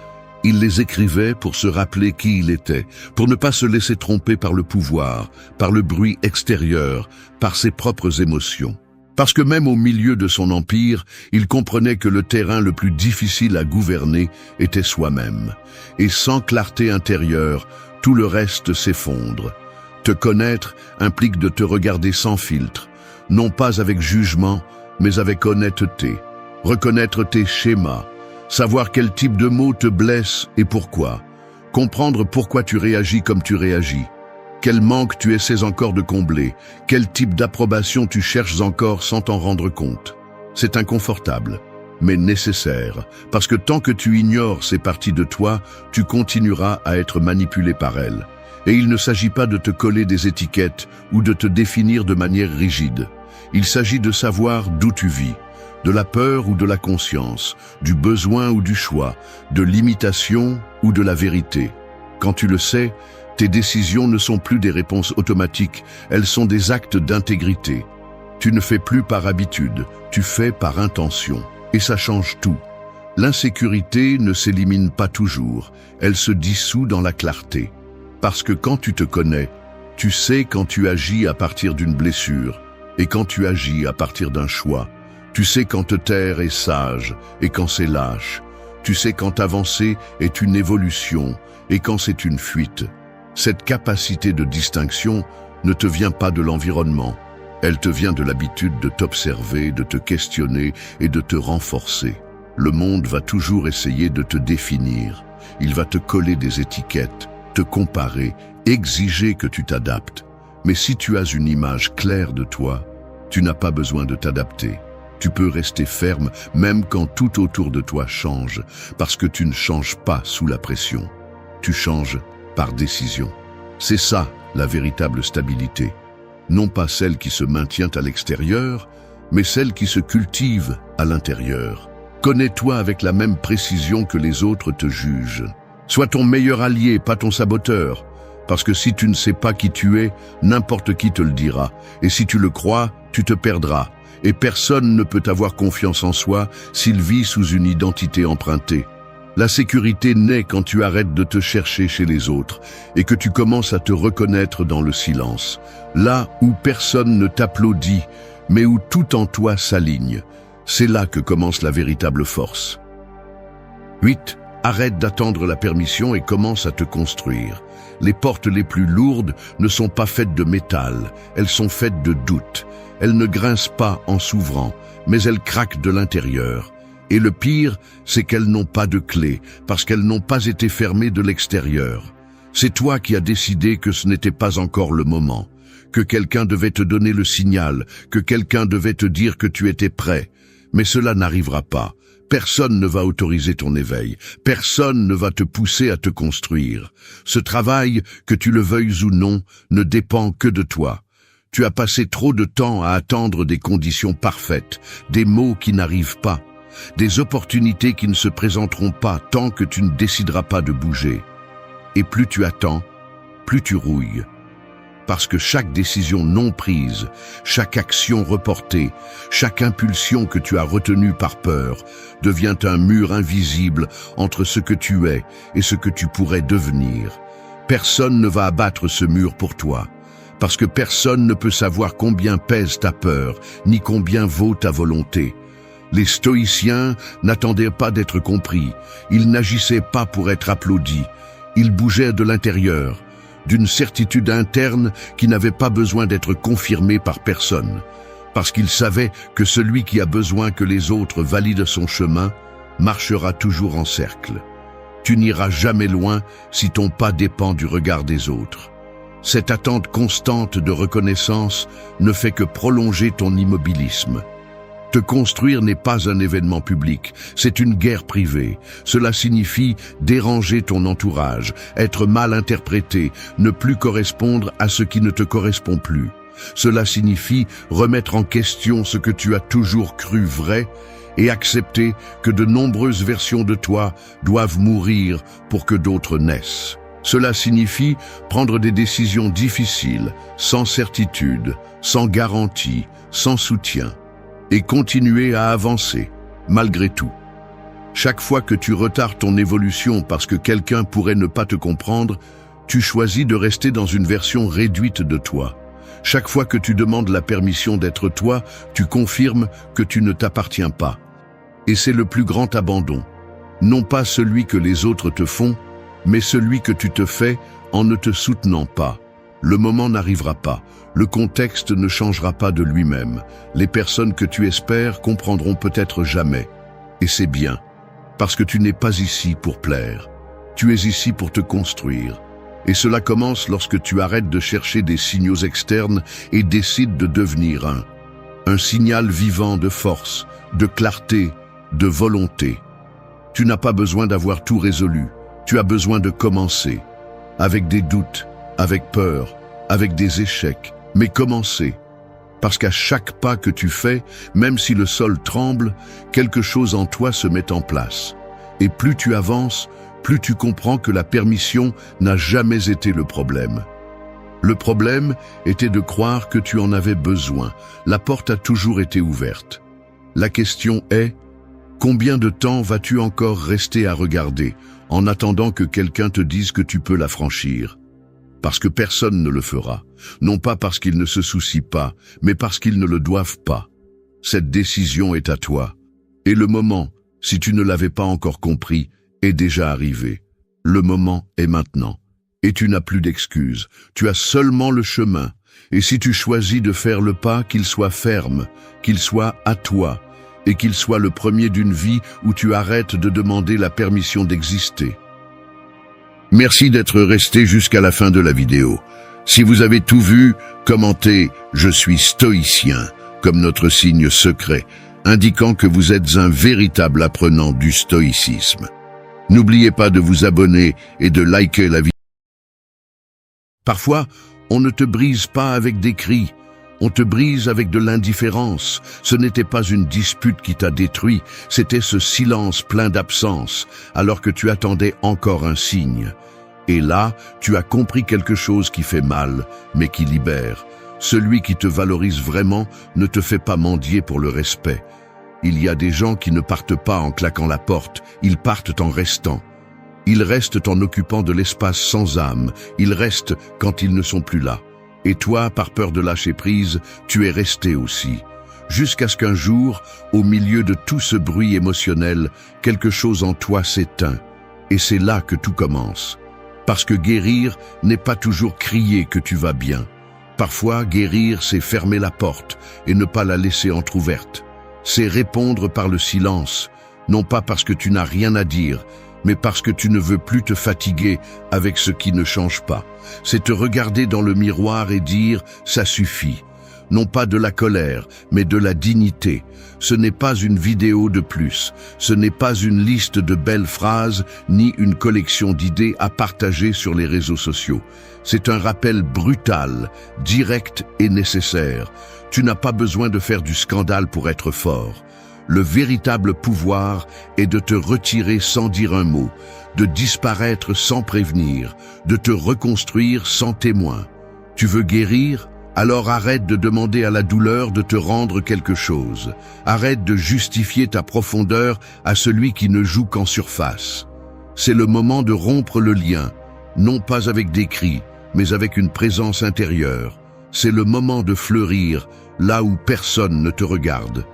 Il les écrivait pour se rappeler qui il était, pour ne pas se laisser tromper par le pouvoir, par le bruit extérieur, par ses propres émotions. Parce que même au milieu de son empire, il comprenait que le terrain le plus difficile à gouverner était soi-même. Et sans clarté intérieure, tout le reste s'effondre. Te connaître implique de te regarder sans filtre, non pas avec jugement, mais avec honnêteté. Reconnaître tes schémas, savoir quel type de mots te blesse et pourquoi. Comprendre pourquoi tu réagis comme tu réagis. Quel manque tu essaies encore de combler, quel type d'approbation tu cherches encore sans t'en rendre compte. C'est inconfortable, mais nécessaire, parce que tant que tu ignores ces parties de toi, tu continueras à être manipulé par elles. Et il ne s'agit pas de te coller des étiquettes ou de te définir de manière rigide. Il s'agit de savoir d'où tu vis, de la peur ou de la conscience, du besoin ou du choix, de l'imitation ou de la vérité. Quand tu le sais, tes décisions ne sont plus des réponses automatiques, elles sont des actes d'intégrité. Tu ne fais plus par habitude, tu fais par intention. Et ça change tout. L'insécurité ne s'élimine pas toujours, elle se dissout dans la clarté. Parce que quand tu te connais, tu sais quand tu agis à partir d'une blessure et quand tu agis à partir d'un choix. Tu sais quand te taire est sage et quand c'est lâche. Tu sais quand avancer est une évolution et quand c'est une fuite. Cette capacité de distinction ne te vient pas de l'environnement. Elle te vient de l'habitude de t'observer, de te questionner et de te renforcer. Le monde va toujours essayer de te définir. Il va te coller des étiquettes, te comparer, exiger que tu t'adaptes. Mais si tu as une image claire de toi, tu n'as pas besoin de t'adapter. Tu peux rester ferme même quand tout autour de toi change, parce que tu ne changes pas sous la pression. Tu changes par décision. C'est ça, la véritable stabilité. Non pas celle qui se maintient à l'extérieur, mais celle qui se cultive à l'intérieur. Connais-toi avec la même précision que les autres te jugent. Sois ton meilleur allié, pas ton saboteur. Parce que si tu ne sais pas qui tu es, n'importe qui te le dira. Et si tu le crois, tu te perdras. Et personne ne peut avoir confiance en soi s'il vit sous une identité empruntée. La sécurité naît quand tu arrêtes de te chercher chez les autres et que tu commences à te reconnaître dans le silence. Là où personne ne t'applaudit, mais où tout en toi s'aligne. C'est là que commence la véritable force. 8. Arrête d'attendre la permission et commence à te construire. Les portes les plus lourdes ne sont pas faites de métal, elles sont faites de doute. Elles ne grincent pas en s'ouvrant, mais elles craquent de l'intérieur. Et le pire, c'est qu'elles n'ont pas de clé, parce qu'elles n'ont pas été fermées de l'extérieur. C'est toi qui as décidé que ce n'était pas encore le moment, que quelqu'un devait te donner le signal, que quelqu'un devait te dire que tu étais prêt. Mais cela n'arrivera pas. Personne ne va autoriser ton éveil. Personne ne va te pousser à te construire. Ce travail, que tu le veuilles ou non, ne dépend que de toi. Tu as passé trop de temps à attendre des conditions parfaites, des mots qui n'arrivent pas, des opportunités qui ne se présenteront pas tant que tu ne décideras pas de bouger. Et plus tu attends, plus tu rouilles. Parce que chaque décision non prise, chaque action reportée, chaque impulsion que tu as retenue par peur, devient un mur invisible entre ce que tu es et ce que tu pourrais devenir. Personne ne va abattre ce mur pour toi, parce que personne ne peut savoir combien pèse ta peur, ni combien vaut ta volonté. Les stoïciens n'attendaient pas d'être compris, ils n'agissaient pas pour être applaudis, ils bougeaient de l'intérieur, d'une certitude interne qui n'avait pas besoin d'être confirmée par personne, parce qu'ils savaient que celui qui a besoin que les autres valident son chemin marchera toujours en cercle. Tu n'iras jamais loin si ton pas dépend du regard des autres. Cette attente constante de reconnaissance ne fait que prolonger ton immobilisme. Te construire n'est pas un événement public, c'est une guerre privée. Cela signifie déranger ton entourage, être mal interprété, ne plus correspondre à ce qui ne te correspond plus. Cela signifie remettre en question ce que tu as toujours cru vrai et accepter que de nombreuses versions de toi doivent mourir pour que d'autres naissent. Cela signifie prendre des décisions difficiles, sans certitude, sans garantie, sans soutien, et continuer à avancer, malgré tout. Chaque fois que tu retardes ton évolution parce que quelqu'un pourrait ne pas te comprendre, tu choisis de rester dans une version réduite de toi. Chaque fois que tu demandes la permission d'être toi, tu confirmes que tu ne t'appartiens pas. Et c'est le plus grand abandon. Non pas celui que les autres te font, mais celui que tu te fais en ne te soutenant pas. Le moment n'arrivera pas. Le contexte ne changera pas de lui-même. Les personnes que tu espères comprendront peut-être jamais. Et c'est bien, parce que tu n'es pas ici pour plaire. Tu es ici pour te construire. Et cela commence lorsque tu arrêtes de chercher des signaux externes et décides de devenir un signal vivant de force, de clarté, de volonté. Tu n'as pas besoin d'avoir tout résolu. Tu as besoin de commencer. Avec des doutes, avec peur, avec des échecs. Mais commencer. Parce qu'à chaque pas que tu fais, même si le sol tremble, quelque chose en toi se met en place. Et plus tu avances, plus tu comprends que la permission n'a jamais été le problème. Le problème était de croire que tu en avais besoin. La porte a toujours été ouverte. La question est, combien de temps vas-tu encore rester à regarder, en attendant que quelqu'un te dise que tu peux la franchir? Parce que personne ne le fera. Non pas parce qu'ils ne se soucient pas, mais parce qu'ils ne le doivent pas. Cette décision est à toi. Et le moment, si tu ne l'avais pas encore compris, est déjà arrivé. Le moment est maintenant. Et tu n'as plus d'excuses. Tu as seulement le chemin. Et si tu choisis de faire le pas, qu'il soit ferme, qu'il soit à toi, et qu'il soit le premier d'une vie où tu arrêtes de demander la permission d'exister. Merci d'être resté jusqu'à la fin de la vidéo. Si vous avez tout vu, commentez « Je suis stoïcien » comme notre signe secret, indiquant que vous êtes un véritable apprenant du stoïcisme. N'oubliez pas de vous abonner et de liker la vidéo. Parfois, on ne te brise pas avec des cris, on te brise avec de l'indifférence. Ce n'était pas une dispute qui t'a détruit, c'était ce silence plein d'absence, alors que tu attendais encore un signe. Et là, tu as compris quelque chose qui fait mal, mais qui libère. Celui qui te valorise vraiment ne te fait pas mendier pour le respect. Il y a des gens qui ne partent pas en claquant la porte, ils partent en restant. Ils restent en occupant de l'espace sans âme, ils restent quand ils ne sont plus là. Et toi, par peur de lâcher prise, tu es resté aussi. Jusqu'à ce qu'un jour, au milieu de tout ce bruit émotionnel, quelque chose en toi s'éteint. Et c'est là que tout commence. Parce que guérir n'est pas toujours crier que tu vas bien. Parfois, guérir, c'est fermer la porte et ne pas la laisser entr'ouverte. C'est répondre par le silence, non pas parce que tu n'as rien à dire, mais parce que tu ne veux plus te fatiguer avec ce qui ne change pas. C'est te regarder dans le miroir et dire « ça suffit ». Non pas de la colère, mais de la dignité. Ce n'est pas une vidéo de plus, ce n'est pas une liste de belles phrases, ni une collection d'idées à partager sur les réseaux sociaux. C'est un rappel brutal, direct et nécessaire. Tu n'as pas besoin de faire du scandale pour être fort. Le véritable pouvoir est de te retirer sans dire un mot, de disparaître sans prévenir, de te reconstruire sans témoin. Tu veux guérir ? Alors arrête de demander à la douleur de te rendre quelque chose. Arrête de justifier ta profondeur à celui qui ne joue qu'en surface. C'est le moment de rompre le lien, non pas avec des cris, mais avec une présence intérieure. C'est le moment de fleurir là où personne ne te regarde.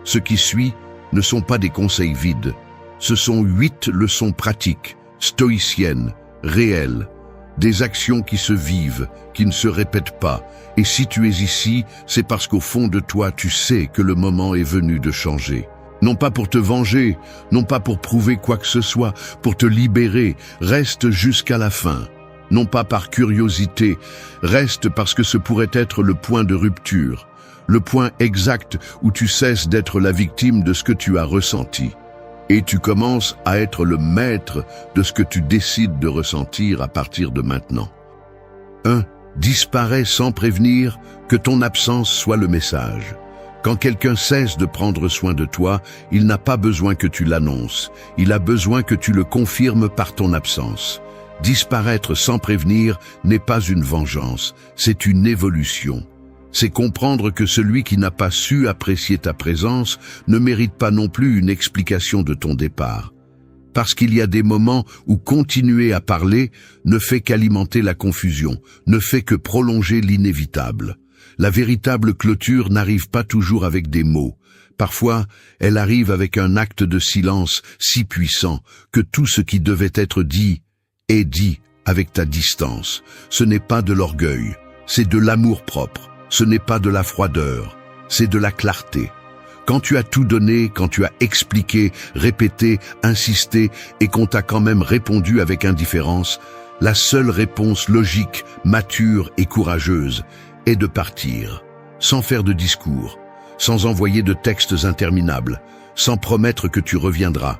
Ce qui suit ne sont pas des conseils vides. Ce sont 8 leçons pratiques, stoïciennes, réelles. Des actions qui se vivent, qui ne se répètent pas. Et si tu es ici, c'est parce qu'au fond de toi, tu sais que le moment est venu de changer. Non pas pour te venger, non pas pour prouver quoi que ce soit, pour te libérer, reste jusqu'à la fin. Non pas par curiosité, reste parce que ce pourrait être le point de rupture, le point exact où tu cesses d'être la victime de ce que tu as ressenti. Et tu commences à être le maître de ce que tu décides de ressentir à partir de maintenant. 1. Disparaît sans prévenir, que ton absence soit le message. Quand quelqu'un cesse de prendre soin de toi, il n'a pas besoin que tu l'annonces. Il a besoin que tu le confirmes par ton absence. Disparaître sans prévenir n'est pas une vengeance, c'est une évolution. C'est comprendre que celui qui n'a pas su apprécier ta présence ne mérite pas non plus une explication de ton départ. Parce qu'il y a des moments où continuer à parler ne fait qu'alimenter la confusion, ne fait que prolonger l'inévitable. La véritable clôture n'arrive pas toujours avec des mots. Parfois, elle arrive avec un acte de silence si puissant que tout ce qui devait être dit est dit avec ta distance. Ce n'est pas de l'orgueil, c'est de l'amour-propre. Ce n'est pas de la froideur, c'est de la clarté. Quand tu as tout donné, quand tu as expliqué, répété, insisté et qu'on t'a quand même répondu avec indifférence, la seule réponse logique, mature et courageuse est de partir, sans faire de discours, sans envoyer de textes interminables, sans promettre que tu reviendras.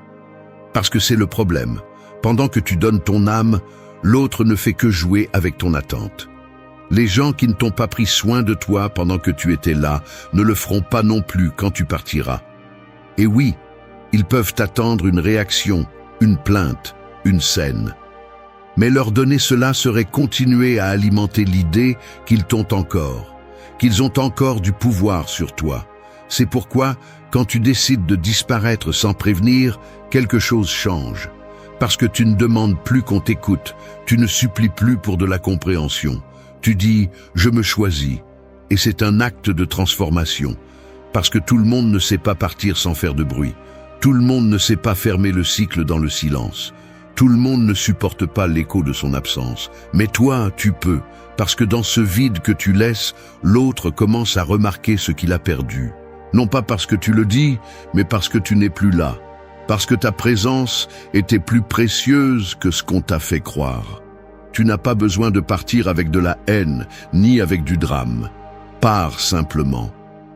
Parce que c'est le problème. Pendant que tu donnes ton âme, l'autre ne fait que jouer avec ton attente. Les gens qui ne t'ont pas pris soin de toi pendant que tu étais là ne le feront pas non plus quand tu partiras. Et oui, ils peuvent attendre une réaction, une plainte, une scène. Mais leur donner cela serait continuer à alimenter l'idée qu'ils t'ont encore, qu'ils ont encore du pouvoir sur toi. C'est pourquoi, quand tu décides de disparaître sans prévenir, quelque chose change. Parce que tu ne demandes plus qu'on t'écoute, tu ne supplies plus pour de la compréhension. Tu dis « je me choisis » et c'est un acte de transformation. Parce que tout le monde ne sait pas partir sans faire de bruit. Tout le monde ne sait pas fermer le cycle dans le silence. Tout le monde ne supporte pas l'écho de son absence. Mais toi, tu peux, parce que dans ce vide que tu laisses, l'autre commence à remarquer ce qu'il a perdu. Non pas parce que tu le dis, mais parce que tu n'es plus là. Parce que ta présence était plus précieuse que ce qu'on t'a fait croire. Tu n'as pas besoin de partir avec de la haine, ni avec du drame. Pars simplement.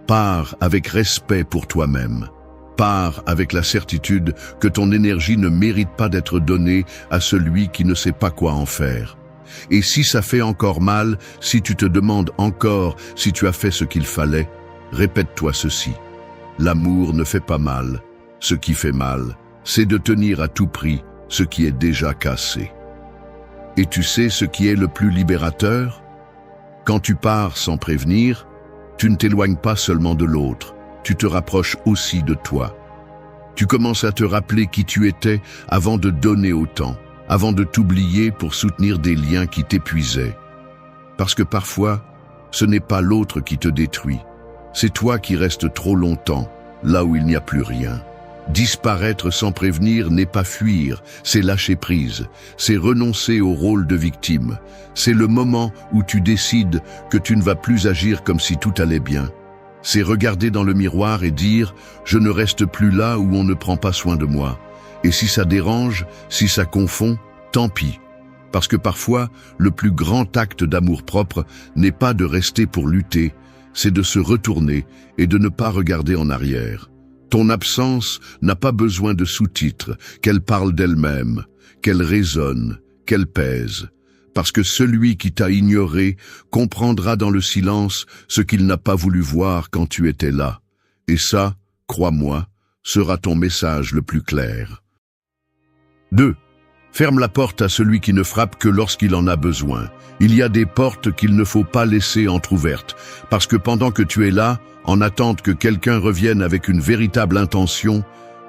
Pars avec respect pour toi-même. Pars avec la certitude que ton énergie ne mérite pas d'être donnée à celui qui ne sait pas quoi en faire. Et si ça fait encore mal, si tu te demandes encore si tu as fait ce qu'il fallait, répète-toi ceci. L'amour ne fait pas mal. Ce qui fait mal, c'est de tenir à tout prix ce qui est déjà cassé. Et tu sais ce qui est le plus libérateur? Quand tu pars sans prévenir, tu ne t'éloignes pas seulement de l'autre, tu te rapproches aussi de toi. Tu commences à te rappeler qui tu étais avant de donner autant, avant de t'oublier pour soutenir des liens qui t'épuisaient. Parce que parfois, ce n'est pas l'autre qui te détruit, c'est toi qui restes trop longtemps, là où il n'y a plus rien. Disparaître sans prévenir n'est pas fuir, c'est lâcher prise, c'est renoncer au rôle de victime. C'est le moment où tu décides que tu ne vas plus agir comme si tout allait bien. C'est regarder dans le miroir et dire « je ne reste plus là où on ne prend pas soin de moi ». Et si ça dérange, si ça confond, tant pis. Parce que parfois, le plus grand acte d'amour-propre n'est pas de rester pour lutter, c'est de se retourner et de ne pas regarder en arrière. Ton absence n'a pas besoin de sous-titres, qu'elle parle d'elle-même, qu'elle résonne, qu'elle pèse. Parce que celui qui t'a ignoré comprendra dans le silence ce qu'il n'a pas voulu voir quand tu étais là. Et ça, crois-moi, sera ton message le plus clair. 2. Ferme la porte à celui qui ne frappe que lorsqu'il en a besoin. Il y a des portes qu'il ne faut pas laisser entr'ouvertes, parce que pendant que tu es là, en attente que quelqu'un revienne avec une véritable intention,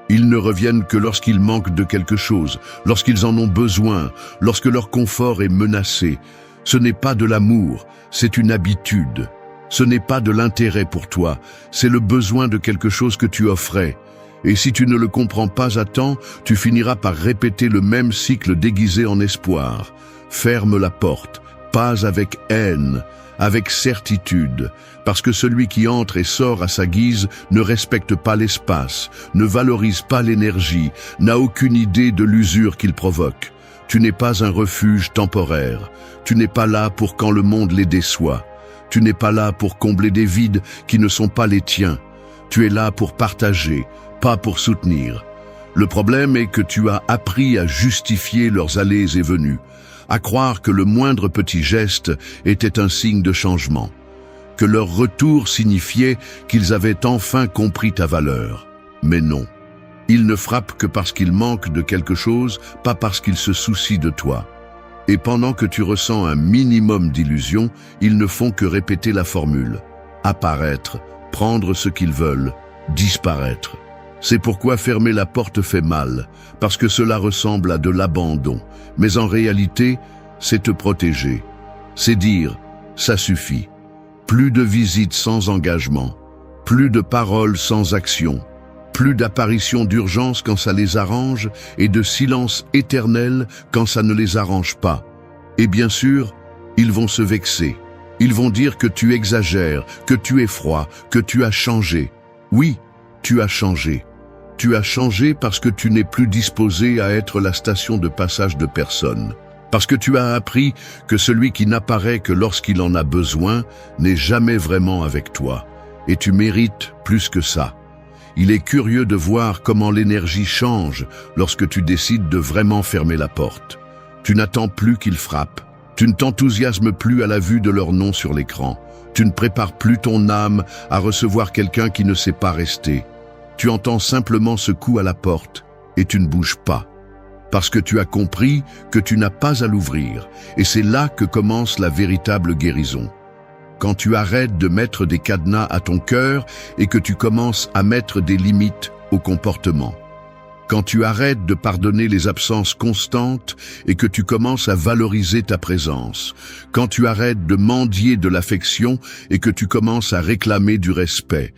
ils ne reviennent que lorsqu'ils manquent de quelque chose, lorsqu'ils en ont besoin, lorsque leur confort est menacé. Ce n'est pas de l'amour, c'est une habitude. Ce n'est pas de l'intérêt pour toi, c'est le besoin de quelque chose que tu offrais. Et si tu ne le comprends pas à temps, tu finiras par répéter le même cycle déguisé en espoir. Ferme la porte, pas avec haine, avec certitude, parce que celui qui entre et sort à sa guise ne respecte pas l'espace, ne valorise pas l'énergie, n'a aucune idée de l'usure qu'il provoque. Tu n'es pas un refuge temporaire, tu n'es pas là pour quand le monde les déçoit, tu n'es pas là pour combler des vides qui ne sont pas les tiens, tu es là pour partager, pas pour soutenir. Le problème est que tu as appris à justifier leurs allées et venues, à croire que le moindre petit geste était un signe de changement, que leur retour signifiait qu'ils avaient enfin compris ta valeur. Mais non. Ils ne frappent que parce qu'ils manquent de quelque chose, pas parce qu'ils se soucient de toi. Et pendant que tu ressens un minimum d'illusion, ils ne font que répéter la formule. Apparaître, prendre ce qu'ils veulent, disparaître. C'est pourquoi fermer la porte fait mal, parce que cela ressemble à de l'abandon. Mais en réalité, c'est te protéger. C'est dire, ça suffit. Plus de visites sans engagement, plus de paroles sans action, plus d'apparitions d'urgence quand ça les arrange et de silence éternel quand ça ne les arrange pas. Et bien sûr, ils vont se vexer. Ils vont dire que tu exagères, que tu es froid, que tu as changé. Oui, tu as changé. Tu as changé parce que tu n'es plus disposé à être la station de passage de personne. Parce que tu as appris que celui qui n'apparaît que lorsqu'il en a besoin n'est jamais vraiment avec toi. Et tu mérites plus que ça. Il est curieux de voir comment l'énergie change lorsque tu décides de vraiment fermer la porte. Tu n'attends plus qu'ils frappent. Tu ne t'enthousiasmes plus à la vue de leur nom sur l'écran. Tu ne prépares plus ton âme à recevoir quelqu'un qui ne sait pas rester. Tu entends simplement ce coup à la porte et tu ne bouges pas. Parce que tu as compris que tu n'as pas à l'ouvrir. Et c'est là que commence la véritable guérison. Quand tu arrêtes de mettre des cadenas à ton cœur et que tu commences à mettre des limites au comportement. Quand tu arrêtes de pardonner les absences constantes et que tu commences à valoriser ta présence. Quand tu arrêtes de mendier de l'affection et que tu commences à réclamer du respect.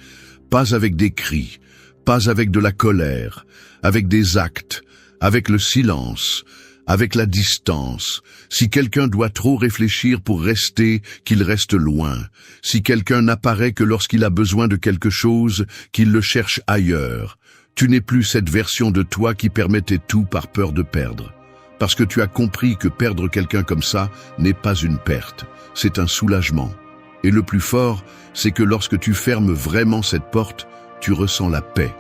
Pas avec des cris, pas avec de la colère, avec des actes, avec le silence, avec la distance. Si quelqu'un doit trop réfléchir pour rester, qu'il reste loin. Si quelqu'un n'apparaît que lorsqu'il a besoin de quelque chose, qu'il le cherche ailleurs. Tu n'es plus cette version de toi qui permettait tout par peur de perdre. Parce que tu as compris que perdre quelqu'un comme ça n'est pas une perte, c'est un soulagement. Et le plus fort, c'est que lorsque tu fermes vraiment cette porte, tu ressens la paix.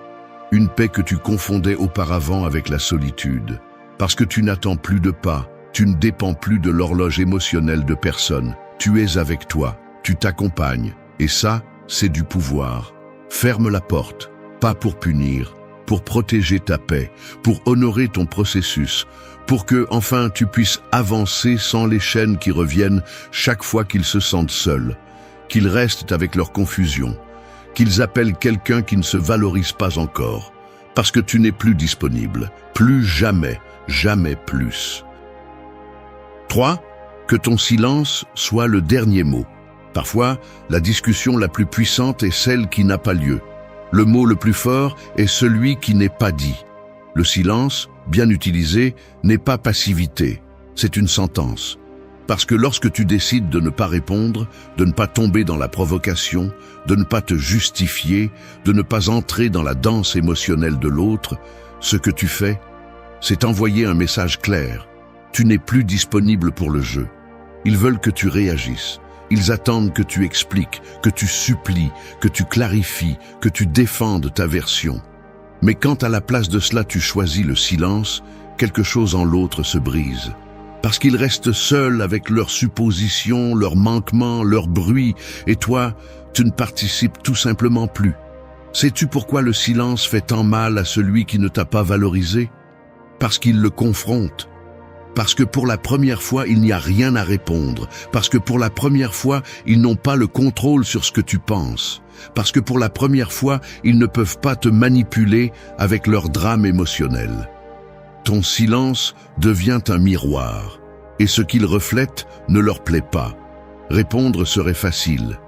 Une paix que tu confondais auparavant avec la solitude. Parce que tu n'attends plus de pas, tu ne dépends plus de l'horloge émotionnelle de personne. Tu es avec toi, tu t'accompagnes. Et ça, c'est du pouvoir. Ferme la porte, pas pour punir, pour protéger ta paix, pour honorer ton processus, pour que, enfin, tu puisses avancer sans les chaînes qui reviennent chaque fois qu'ils se sentent seuls, qu'ils restent avec leur confusion, qu'ils appellent quelqu'un qui ne se valorise pas encore, parce que tu n'es plus disponible, plus jamais, jamais plus. 3. Que ton silence soit le dernier mot. Parfois, la discussion la plus puissante est celle qui n'a pas lieu. Le mot le plus fort est celui qui n'est pas dit. Le silence, bien utilisé, n'est pas passivité, c'est une sentence. Parce que lorsque tu décides de ne pas répondre, de ne pas tomber dans la provocation, de ne pas te justifier, de ne pas entrer dans la danse émotionnelle de l'autre, ce que tu fais, c'est envoyer un message clair. Tu n'es plus disponible pour le jeu. Ils veulent que tu réagisses. Ils attendent que tu expliques, que tu supplies, que tu clarifies, que tu défendes ta version. Mais quand à la place de cela tu choisis le silence, quelque chose en l'autre se brise. Parce qu'ils restent seuls avec leurs suppositions, leurs manquements, leurs bruits, et toi, tu ne participes tout simplement plus. Sais-tu pourquoi le silence fait tant mal à celui qui ne t'a pas valorisé? Parce qu'il le confronte. Parce que pour la première fois, il n'y a rien à répondre. Parce que pour la première fois, ils n'ont pas le contrôle sur ce que tu penses. Parce que pour la première fois, ils ne peuvent pas te manipuler avec leur drame émotionnel. Ton silence devient un miroir, et ce qu'il reflète ne leur plaît pas. Répondre serait facile.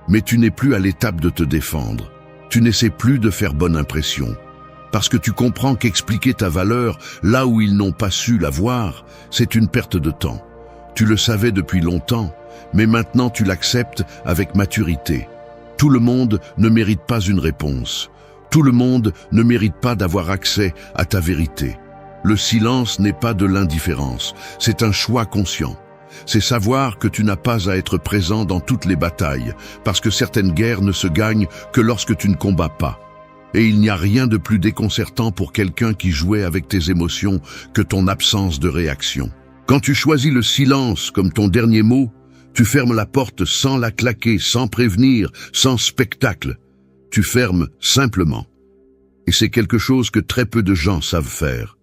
Mais tu n'es plus à l'étape de te défendre. Tu n'essaies plus de faire bonne impression. Parce que tu comprends qu'expliquer ta valeur là où ils n'ont pas su la voir, c'est une perte de temps. Tu le savais depuis longtemps, mais maintenant tu l'acceptes avec maturité. Tout le monde ne mérite pas une réponse. Tout le monde ne mérite pas d'avoir accès à ta vérité. Le silence n'est pas de l'indifférence, c'est un choix conscient. C'est savoir que tu n'as pas à être présent dans toutes les batailles, parce que certaines guerres ne se gagnent que lorsque tu ne combats pas. Et il n'y a rien de plus déconcertant pour quelqu'un qui jouait avec tes émotions que ton absence de réaction. Quand tu choisis le silence comme ton dernier mot, Tu fermes la porte sans la claquer, sans prévenir, sans spectacle. Tu fermes simplement. Et c'est quelque chose que très peu de gens savent faire.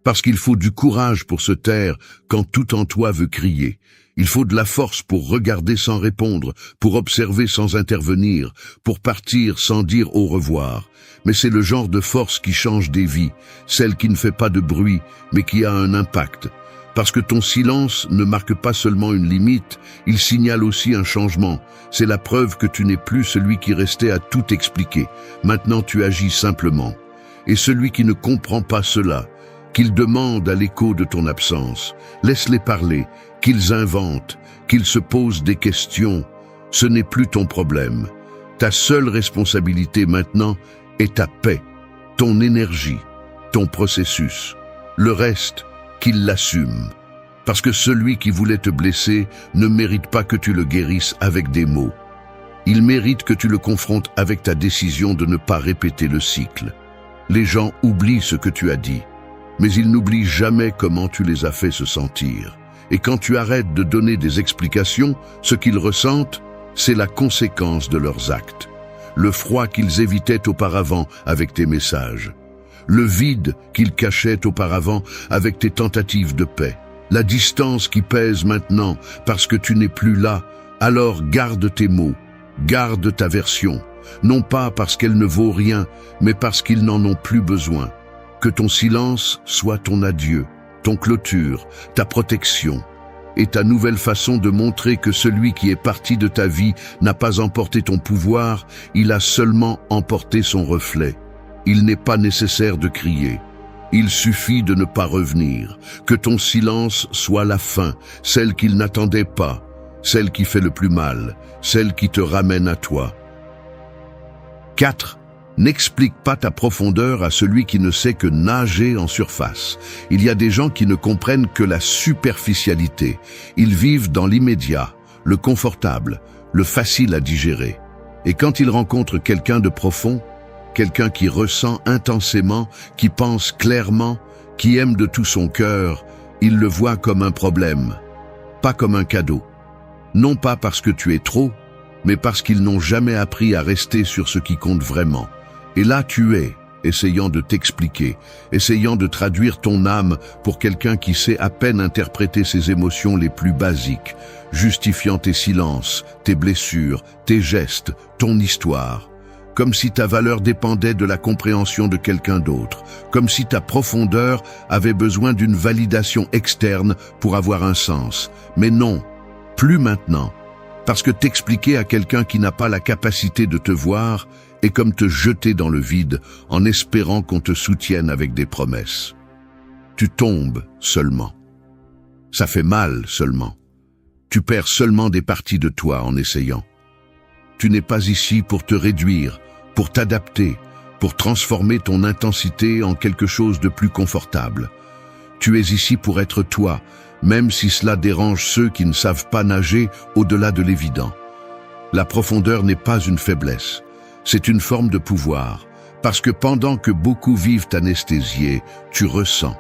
Parce qu'il faut du courage pour se taire quand tout en toi veut crier. Il faut de la force pour regarder sans répondre, pour observer sans intervenir, pour partir sans dire au revoir. Mais c'est le genre de force qui change des vies, celle qui ne fait pas de bruit, mais qui a un impact. Parce que ton silence ne marque pas seulement une limite, il signale aussi un changement. C'est la preuve que tu n'es plus celui qui restait à tout expliquer. Maintenant tu agis simplement. Et celui qui ne comprend pas cela, qu'il demande à l'écho de ton absence, laisse-les parler, qu'ils inventent, qu'ils se posent des questions. Ce n'est plus ton problème. Ta seule responsabilité maintenant est ta paix, ton énergie, ton processus. Le reste, qu'il l'assume. Parce que celui qui voulait te blesser ne mérite pas que tu le guérisses avec des mots. Il mérite que tu le confrontes avec ta décision de ne pas répéter le cycle. Les gens oublient ce que tu as dit, mais ils n'oublient jamais comment tu les as fait se sentir. Et quand tu arrêtes de donner des explications, ce qu'ils ressentent, c'est la conséquence de leurs actes. Le froid qu'ils évitaient auparavant avec tes messages. Le vide qu'ils cachaient auparavant avec tes tentatives de paix. La distance qui pèse maintenant parce que tu n'es plus là. Alors garde tes mots, garde ta version. Non pas parce qu'elle ne vaut rien, mais parce qu'ils n'en ont plus besoin. Que ton silence soit ton adieu, ton clôture, ta protection. Et ta nouvelle façon de montrer que celui qui est parti de ta vie n'a pas emporté ton pouvoir, il a seulement emporté son reflet. Il n'est pas nécessaire de crier. Il suffit de ne pas revenir. Que ton silence soit la fin, celle qu'il n'attendait pas, celle qui fait le plus mal, celle qui te ramène à toi. 4. N'explique pas ta profondeur à celui qui ne sait que nager en surface. Il y a des gens qui ne comprennent que la superficialité. Ils vivent dans l'immédiat, le confortable, le facile à digérer. Et quand ils rencontrent quelqu'un de profond, quelqu'un qui ressent intensément, qui pense clairement, qui aime de tout son cœur, ils le voient comme un problème, pas comme un cadeau. Non pas parce que tu es trop, mais parce qu'ils n'ont jamais appris à rester sur ce qui compte vraiment. Et là tu es, essayant de t'expliquer, essayant de traduire ton âme pour quelqu'un qui sait à peine interpréter ses émotions les plus basiques, justifiant tes silences, tes blessures, tes gestes, ton histoire. Comme si ta valeur dépendait de la compréhension de quelqu'un d'autre, comme si ta profondeur avait besoin d'une validation externe pour avoir un sens. Mais non, plus maintenant, parce que t'expliquer à quelqu'un qui n'a pas la capacité de te voir est comme te jeter dans le vide en espérant qu'on te soutienne avec des promesses. Tu tombes seulement. Ça fait mal seulement. Tu perds seulement des parties de toi en essayant. Tu n'es pas ici pour te réduire, pour t'adapter, pour transformer ton intensité en quelque chose de plus confortable. Tu es ici pour être toi, même si cela dérange ceux qui ne savent pas nager au-delà de l'évident. La profondeur n'est pas une faiblesse, c'est une forme de pouvoir, parce que pendant que beaucoup vivent anesthésiés, tu ressens.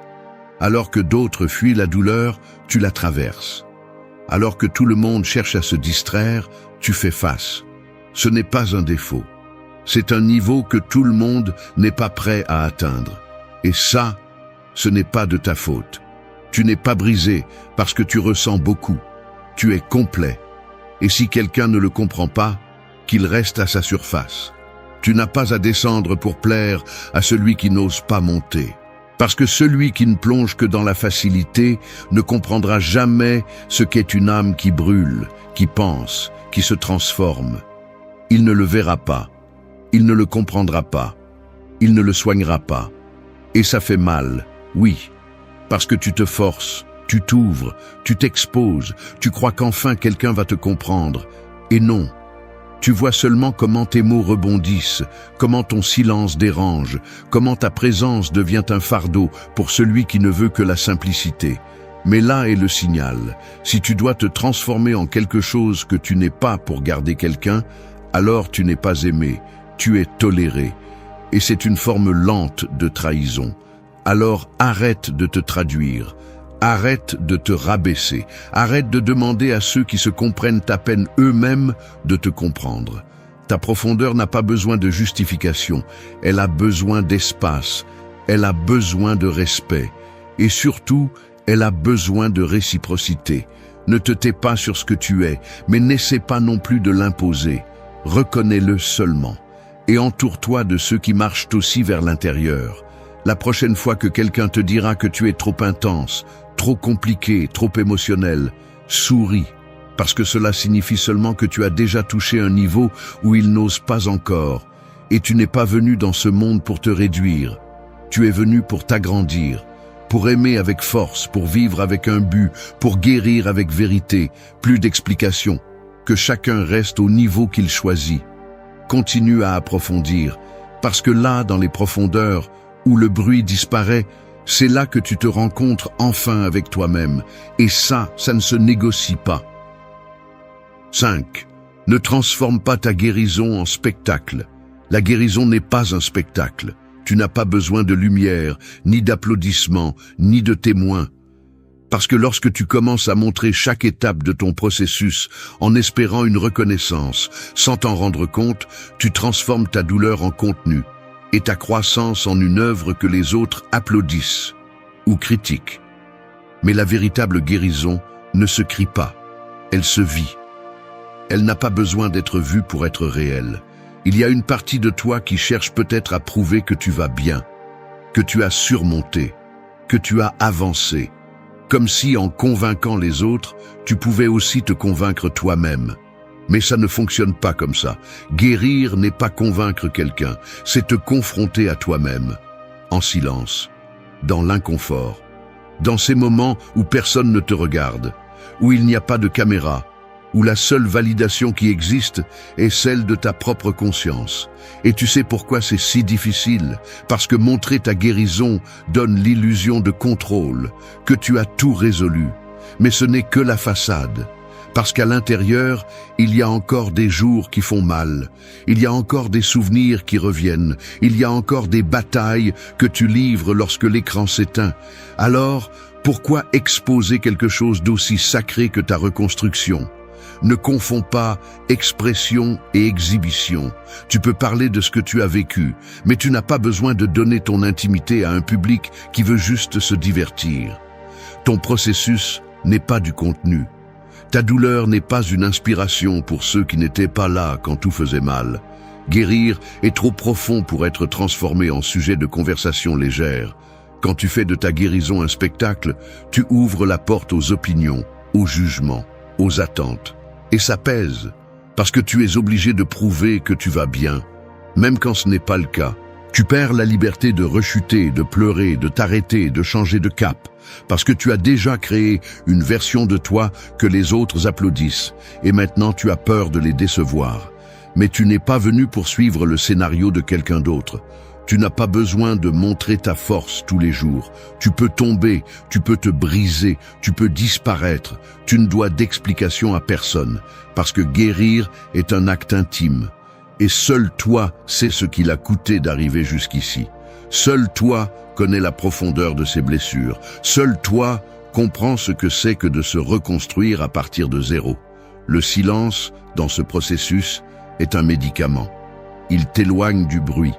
Alors que d'autres fuient la douleur, tu la traverses. Alors que tout le monde cherche à se distraire, tu fais face. Ce n'est pas un défaut. C'est un niveau que tout le monde n'est pas prêt à atteindre. Et ça, ce n'est pas de ta faute. Tu n'es pas brisé parce que tu ressens beaucoup. Tu es complet. Et si quelqu'un ne le comprend pas, qu'il reste à sa surface. Tu n'as pas à descendre pour plaire à celui qui n'ose pas monter. Parce que celui qui ne plonge que dans la facilité ne comprendra jamais ce qu'est une âme qui brûle, qui pense, qui se transforme. Il ne le verra pas. Il ne le comprendra pas. Il ne le soignera pas. Et ça fait mal, oui, parce que tu te forces, tu t'ouvres, tu t'exposes, tu crois qu'enfin quelqu'un va te comprendre. Et non, tu vois seulement comment tes mots rebondissent, comment ton silence dérange, comment ta présence devient un fardeau pour celui qui ne veut que la simplicité. Mais là est le signal. Si tu dois te transformer en quelque chose que tu n'es pas pour garder quelqu'un, alors tu n'es pas aimé, tu es toléré. Et c'est une forme lente de trahison. Alors arrête de te traduire, Arrête de te rabaisser. Arrête de demander à ceux qui se comprennent à peine eux-mêmes de te comprendre. Ta profondeur n'a pas besoin de justification. Elle a besoin d'espace. Elle a besoin de respect. Et surtout, elle a besoin de réciprocité. Ne te tais pas sur ce que tu es, mais n'essaie pas non plus de l'imposer. Reconnais-le seulement. Et entoure-toi de ceux qui marchent aussi vers l'intérieur. La prochaine fois que quelqu'un te dira que tu es trop intense, trop compliqué, trop émotionnel, souris, parce que cela signifie seulement que tu as déjà touché un niveau où il n'ose pas encore. Et tu n'es pas venu dans ce monde pour te réduire. Tu es venu pour t'agrandir, pour aimer avec force, pour vivre avec un but, pour guérir avec vérité, plus d'explications, que chacun reste au niveau qu'il choisit. Continue à approfondir, parce que là, dans les profondeurs, où le bruit disparaît, c'est là que tu te rencontres enfin avec toi-même. Et ça ne se négocie pas. 5. Ne transforme pas ta guérison en spectacle. La guérison n'est pas un spectacle. Tu n'as pas besoin de lumière, ni d'applaudissements, ni de témoins. Parce que lorsque tu commences à montrer chaque étape de ton processus en espérant une reconnaissance, sans t'en rendre compte, tu transformes ta douleur en contenu et ta croissance en une œuvre que les autres applaudissent ou critiquent. Mais la véritable guérison ne se crie pas, elle se vit. Elle n'a pas besoin d'être vue pour être réelle. Il y a une partie de toi qui cherche peut-être à prouver que tu vas bien, que tu as surmonté, que tu as avancé, comme si en convainquant les autres, tu pouvais aussi te convaincre toi-même. Mais ça ne fonctionne pas comme ça. Guérir n'est pas convaincre quelqu'un, c'est te confronter à toi-même, en silence, dans l'inconfort, dans ces moments où personne ne te regarde, où il n'y a pas de caméra, où la seule validation qui existe est celle de ta propre conscience. Et tu sais pourquoi c'est si difficile? Parce que montrer ta guérison donne l'illusion de contrôle, que tu as tout résolu. Mais ce n'est que la façade. Parce qu'à l'intérieur, il y a encore des jours qui font mal, il y a encore des souvenirs qui reviennent, il y a encore des batailles que tu livres lorsque l'écran s'éteint. Alors, pourquoi exposer quelque chose d'aussi sacré que ta reconstruction? Ne confonds pas expression et exhibition. Tu peux parler de ce que tu as vécu, mais tu n'as pas besoin de donner ton intimité à un public qui veut juste se divertir. Ton processus n'est pas du contenu. Ta douleur n'est pas une inspiration pour ceux qui n'étaient pas là quand tout faisait mal. Guérir est trop profond pour être transformé en sujet de conversation légère. Quand tu fais de ta guérison un spectacle, tu ouvres la porte aux opinions, aux jugements, aux attentes. Et ça pèse, parce que tu es obligé de prouver que tu vas bien, même quand ce n'est pas le cas. Tu perds la liberté de rechuter, de pleurer, de t'arrêter, de changer de cap, parce que tu as déjà créé une version de toi que les autres applaudissent, et maintenant tu as peur de les décevoir. Mais tu n'es pas venu pour suivre le scénario de quelqu'un d'autre. Tu n'as pas besoin de montrer ta force tous les jours. Tu peux tomber, tu peux te briser, tu peux disparaître. Tu ne dois d'explication à personne, parce que guérir est un acte intime. Et seul toi sais ce qu'il a coûté d'arriver jusqu'ici. Seul toi connais la profondeur de ses blessures. Seul toi comprends ce que c'est que de se reconstruire à partir de zéro. Le silence, dans ce processus, est un médicament. Il t'éloigne du bruit.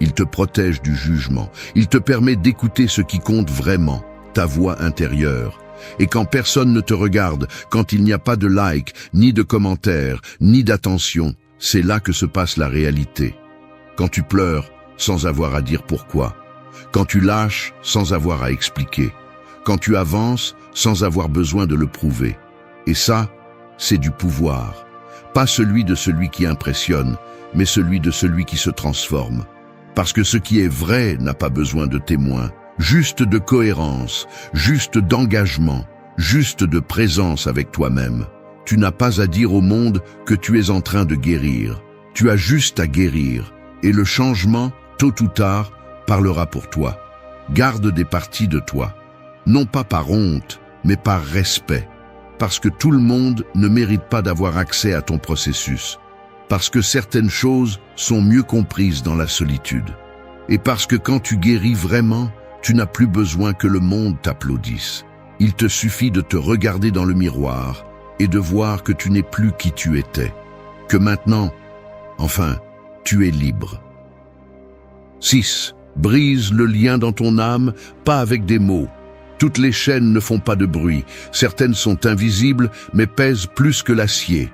Il te protège du jugement. Il te permet d'écouter ce qui compte vraiment, ta voix intérieure. Et quand personne ne te regarde, quand il n'y a pas de like, ni de commentaires, ni d'attention, c'est là que se passe la réalité. Quand tu pleures sans avoir à dire pourquoi. Quand tu lâches sans avoir à expliquer. Quand tu avances sans avoir besoin de le prouver. Et ça, c'est du pouvoir. Pas celui de celui qui impressionne, mais celui de celui qui se transforme. Parce que ce qui est vrai n'a pas besoin de témoins, juste de cohérence, juste d'engagement, juste de présence avec toi-même. Tu n'as pas à dire au monde que tu es en train de guérir. Tu as juste à guérir, et le changement, tôt ou tard, parlera pour toi. Garde des parties de toi, non pas par honte, mais par respect. Parce que tout le monde ne mérite pas d'avoir accès à ton processus. Parce que certaines choses sont mieux comprises dans la solitude. Et parce que quand tu guéris vraiment, tu n'as plus besoin que le monde t'applaudisse. Il te suffit de te regarder dans le miroir et de voir que tu n'es plus qui tu étais, que maintenant, enfin, tu es libre. 6. Brise le lien dans ton âme, pas avec des mots. Toutes les chaînes ne font pas de bruit, certaines sont invisibles mais pèsent plus que l'acier.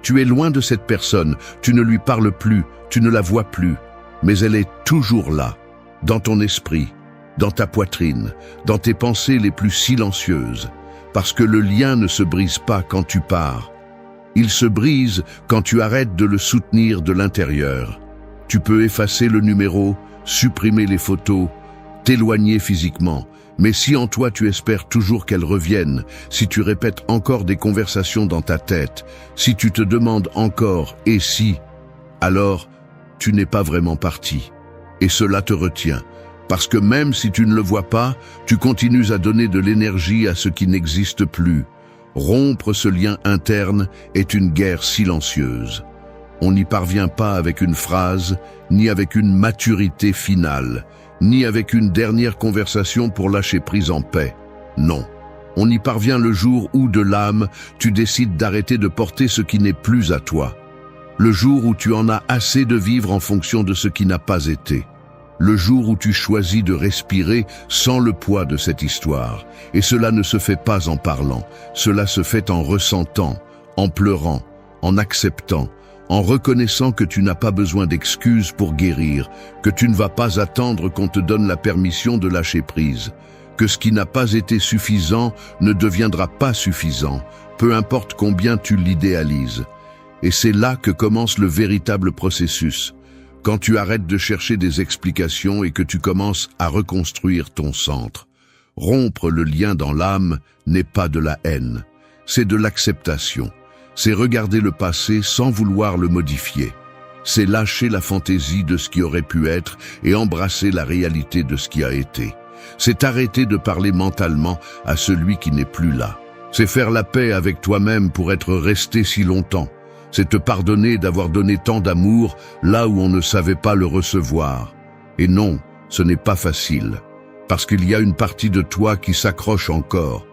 Tu es loin de cette personne, tu ne lui parles plus, tu ne la vois plus, mais elle est toujours là, dans ton esprit, dans ta poitrine, dans tes pensées les plus silencieuses, parce que le lien ne se brise pas quand tu pars. Il se brise quand tu arrêtes de le soutenir de l'intérieur. Tu peux effacer le numéro, supprimer les photos, t'éloigner physiquement, mais si en toi tu espères toujours qu'elle revienne, si tu répètes encore des conversations dans ta tête, si tu te demandes encore « et si ?», alors tu n'es pas vraiment parti. Et cela te retient, parce que même si tu ne le vois pas, tu continues à donner de l'énergie à ce qui n'existe plus. Rompre ce lien interne est une guerre silencieuse. On n'y parvient pas avec une phrase, ni avec une maturité finale, ni avec une dernière conversation pour lâcher prise en paix. Non. On y parvient le jour où, de l'âme, tu décides d'arrêter de porter ce qui n'est plus à toi. Le jour où tu en as assez de vivre en fonction de ce qui n'a pas été. Le jour où tu choisis de respirer sans le poids de cette histoire. Et cela ne se fait pas en parlant, cela se fait en ressentant, en pleurant, en acceptant, en reconnaissant que tu n'as pas besoin d'excuses pour guérir, que tu ne vas pas attendre qu'on te donne la permission de lâcher prise, que ce qui n'a pas été suffisant ne deviendra pas suffisant, peu importe combien tu l'idéalises. Et c'est là que commence le véritable processus, quand tu arrêtes de chercher des explications et que tu commences à reconstruire ton centre. Rompre le lien dans l'âme n'est pas de la haine, c'est de l'acceptation. C'est regarder le passé sans vouloir le modifier. C'est lâcher la fantaisie de ce qui aurait pu être et embrasser la réalité de ce qui a été. C'est arrêter de parler mentalement à celui qui n'est plus là. C'est faire la paix avec toi-même pour être resté si longtemps. C'est te pardonner d'avoir donné tant d'amour là où on ne savait pas le recevoir. Et non, ce n'est pas facile, parce qu'il y a une partie de toi qui s'accroche encore,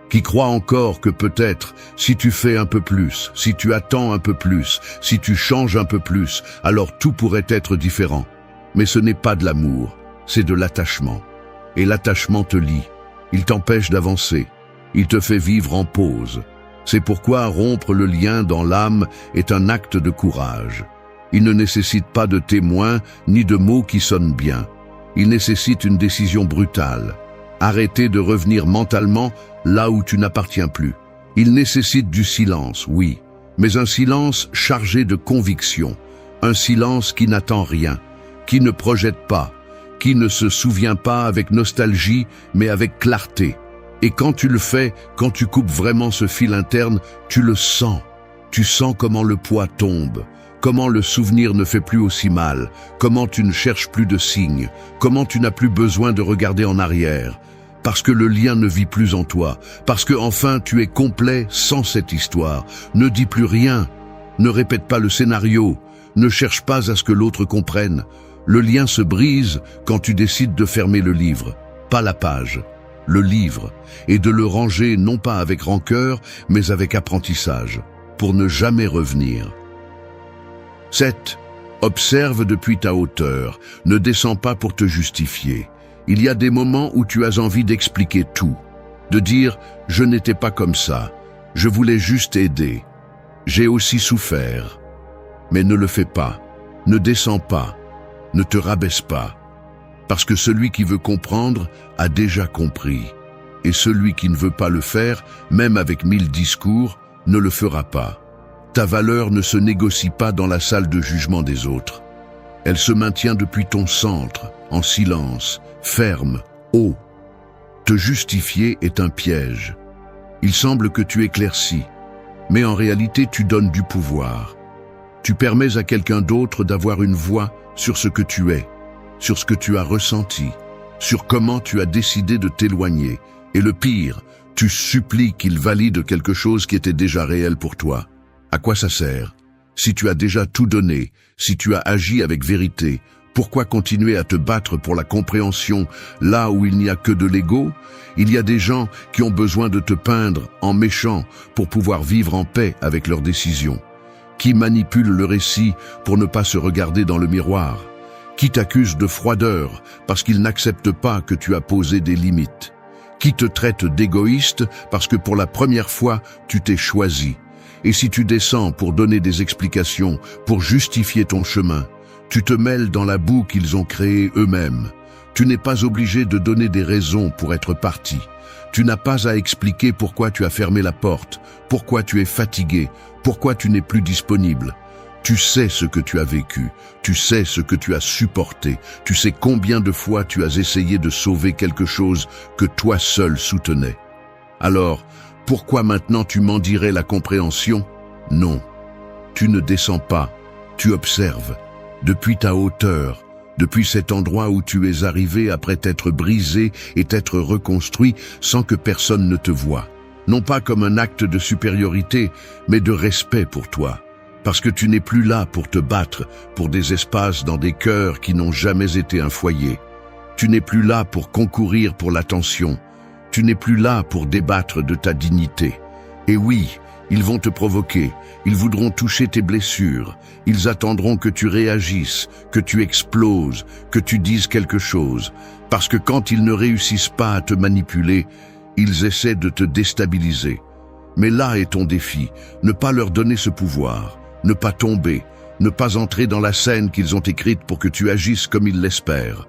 qui croit encore que peut-être, si tu fais un peu plus, si tu attends un peu plus, si tu changes un peu plus, alors tout pourrait être différent. Mais ce n'est pas de l'amour, c'est de l'attachement. Et l'attachement te lie, il t'empêche d'avancer, il te fait vivre en pause. C'est pourquoi rompre le lien dans l'âme est un acte de courage. Il ne nécessite pas de témoins ni de mots qui sonnent bien. Il nécessite une décision brutale. Arrêter de revenir mentalement là où tu n'appartiens plus. Il nécessite du silence, oui, mais un silence chargé de conviction, un silence qui n'attend rien, qui ne projette pas, qui ne se souvient pas avec nostalgie, mais avec clarté. Et quand tu le fais, quand tu coupes vraiment ce fil interne, tu le sens. Tu sens comment le poids tombe, comment le souvenir ne fait plus aussi mal, comment tu ne cherches plus de signes, comment tu n'as plus besoin de regarder en arrière. Parce que le lien ne vit plus en toi, parce que enfin tu es complet sans cette histoire. Ne dis plus rien, ne répète pas le scénario, ne cherche pas à ce que l'autre comprenne. Le lien se brise quand tu décides de fermer le livre, pas la page, le livre, et de le ranger non pas avec rancœur, mais avec apprentissage, pour ne jamais revenir. 7. Observe depuis ta hauteur, ne descends pas pour te justifier. Il y a des moments où tu as envie d'expliquer tout, de dire « je n'étais pas comme ça, je voulais juste aider, j'ai aussi souffert ». Mais ne le fais pas, ne descends pas, ne te rabaisse pas, parce que celui qui veut comprendre a déjà compris, et celui qui ne veut pas le faire, même avec 1000 discours, ne le fera pas. Ta valeur ne se négocie pas dans la salle de jugement des autres. Elle se maintient depuis ton centre, en silence, ferme, haut. Te justifier est un piège. Il semble que tu éclaircis, mais en réalité tu donnes du pouvoir. Tu permets à quelqu'un d'autre d'avoir une voix sur ce que tu es, sur ce que tu as ressenti, sur comment tu as décidé de t'éloigner. Et le pire, tu supplies qu'il valide quelque chose qui était déjà réel pour toi. À quoi ça sert? Si tu as déjà tout donné, si tu as agi avec vérité, Pourquoi continuer à te battre pour la compréhension là où il n'y a que de l'ego? Il y a des gens qui ont besoin de te peindre en méchant pour pouvoir vivre en paix avec leurs décisions. Qui manipulent le récit pour ne pas se regarder dans le miroir. Qui t'accuse de froideur parce qu'ils n'acceptent pas que tu as posé des limites. Qui te traite d'égoïste parce que pour la première fois, tu t'es choisi. Et si tu descends pour donner des explications, pour justifier ton chemin, tu te mêles dans la boue qu'ils ont créée eux-mêmes. Tu n'es pas obligé de donner des raisons pour être parti. Tu n'as pas à expliquer pourquoi tu as fermé la porte, pourquoi tu es fatigué, pourquoi tu n'es plus disponible. Tu sais ce que tu as vécu, tu sais ce que tu as supporté, tu sais combien de fois tu as essayé de sauver quelque chose que toi seul soutenais. Alors, pourquoi maintenant tu m'en dirais la compréhension? Non, tu ne descends pas, tu observes. Depuis ta hauteur, depuis cet endroit où tu es arrivé après t'être brisé et t'être reconstruit sans que personne ne te voie. Non pas comme un acte de supériorité, mais de respect pour toi. Parce que tu n'es plus là pour te battre pour des espaces dans des cœurs qui n'ont jamais été un foyer. Tu n'es plus là pour concourir pour l'attention. Tu n'es plus là pour débattre de ta dignité. Et oui, ils vont te provoquer, ils voudront toucher tes blessures, ils attendront que tu réagisses, que tu exploses, que tu dises quelque chose, parce que quand ils ne réussissent pas à te manipuler, ils essaient de te déstabiliser. Mais là est ton défi, ne pas leur donner ce pouvoir, ne pas tomber, ne pas entrer dans la scène qu'ils ont écrite pour que tu agisses comme ils l'espèrent.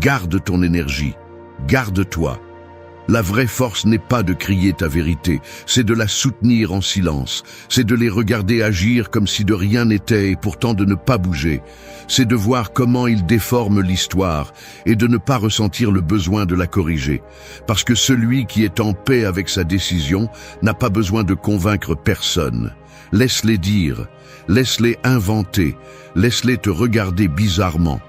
Garde ton énergie, garde-toi. La vraie force n'est pas de crier ta vérité, c'est de la soutenir en silence, c'est de les regarder agir comme si de rien n'était et pourtant de ne pas bouger, c'est de voir comment ils déforment l'histoire et de ne pas ressentir le besoin de la corriger. Parce que celui qui est en paix avec sa décision n'a pas besoin de convaincre personne. Laisse-les dire, laisse-les inventer, laisse-les te regarder bizarrement.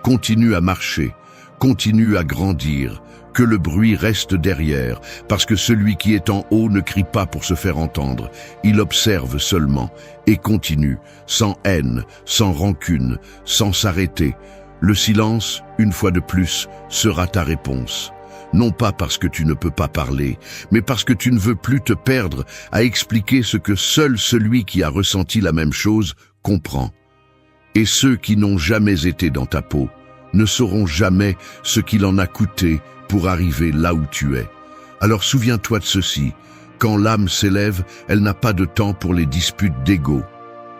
Continue à marcher, continue à grandir. Que le bruit reste derrière, parce que celui qui est en haut ne crie pas pour se faire entendre, il observe seulement et continue, sans haine, sans rancune, sans s'arrêter. Le silence, une fois de plus, sera ta réponse. Non pas parce que tu ne peux pas parler, mais parce que tu ne veux plus te perdre à expliquer ce que seul celui qui a ressenti la même chose comprend. Et ceux qui n'ont jamais été dans ta peau ne sauront jamais ce qu'il en a coûté pour arriver là où tu es. Alors souviens-toi de ceci, quand l'âme s'élève, elle n'a pas de temps pour les disputes d'ego.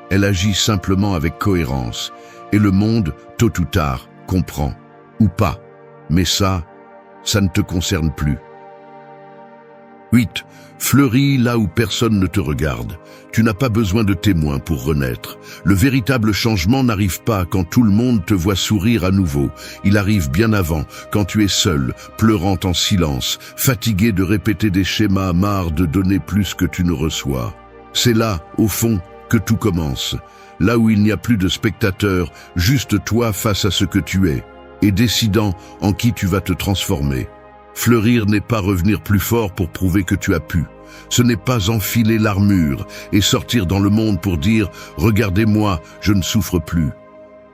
Elle agit simplement avec cohérence, et le monde, tôt ou tard, comprend. Ou pas. Mais ça ne te concerne plus. 8. Fleuris là où personne ne te regarde. Tu n'as pas besoin de témoins pour renaître. Le véritable changement n'arrive pas quand tout le monde te voit sourire à nouveau. Il arrive bien avant, quand tu es seul, pleurant en silence, fatigué de répéter des schémas, marre de donner plus que tu ne reçois. C'est là, au fond, que tout commence. Là où il n'y a plus de spectateurs, juste toi face à ce que tu es, et décidant en qui tu vas te transformer. Fleurir n'est pas revenir plus fort pour prouver que tu as pu. Ce n'est pas enfiler l'armure et sortir dans le monde pour dire « Regardez-moi, je ne souffre plus ».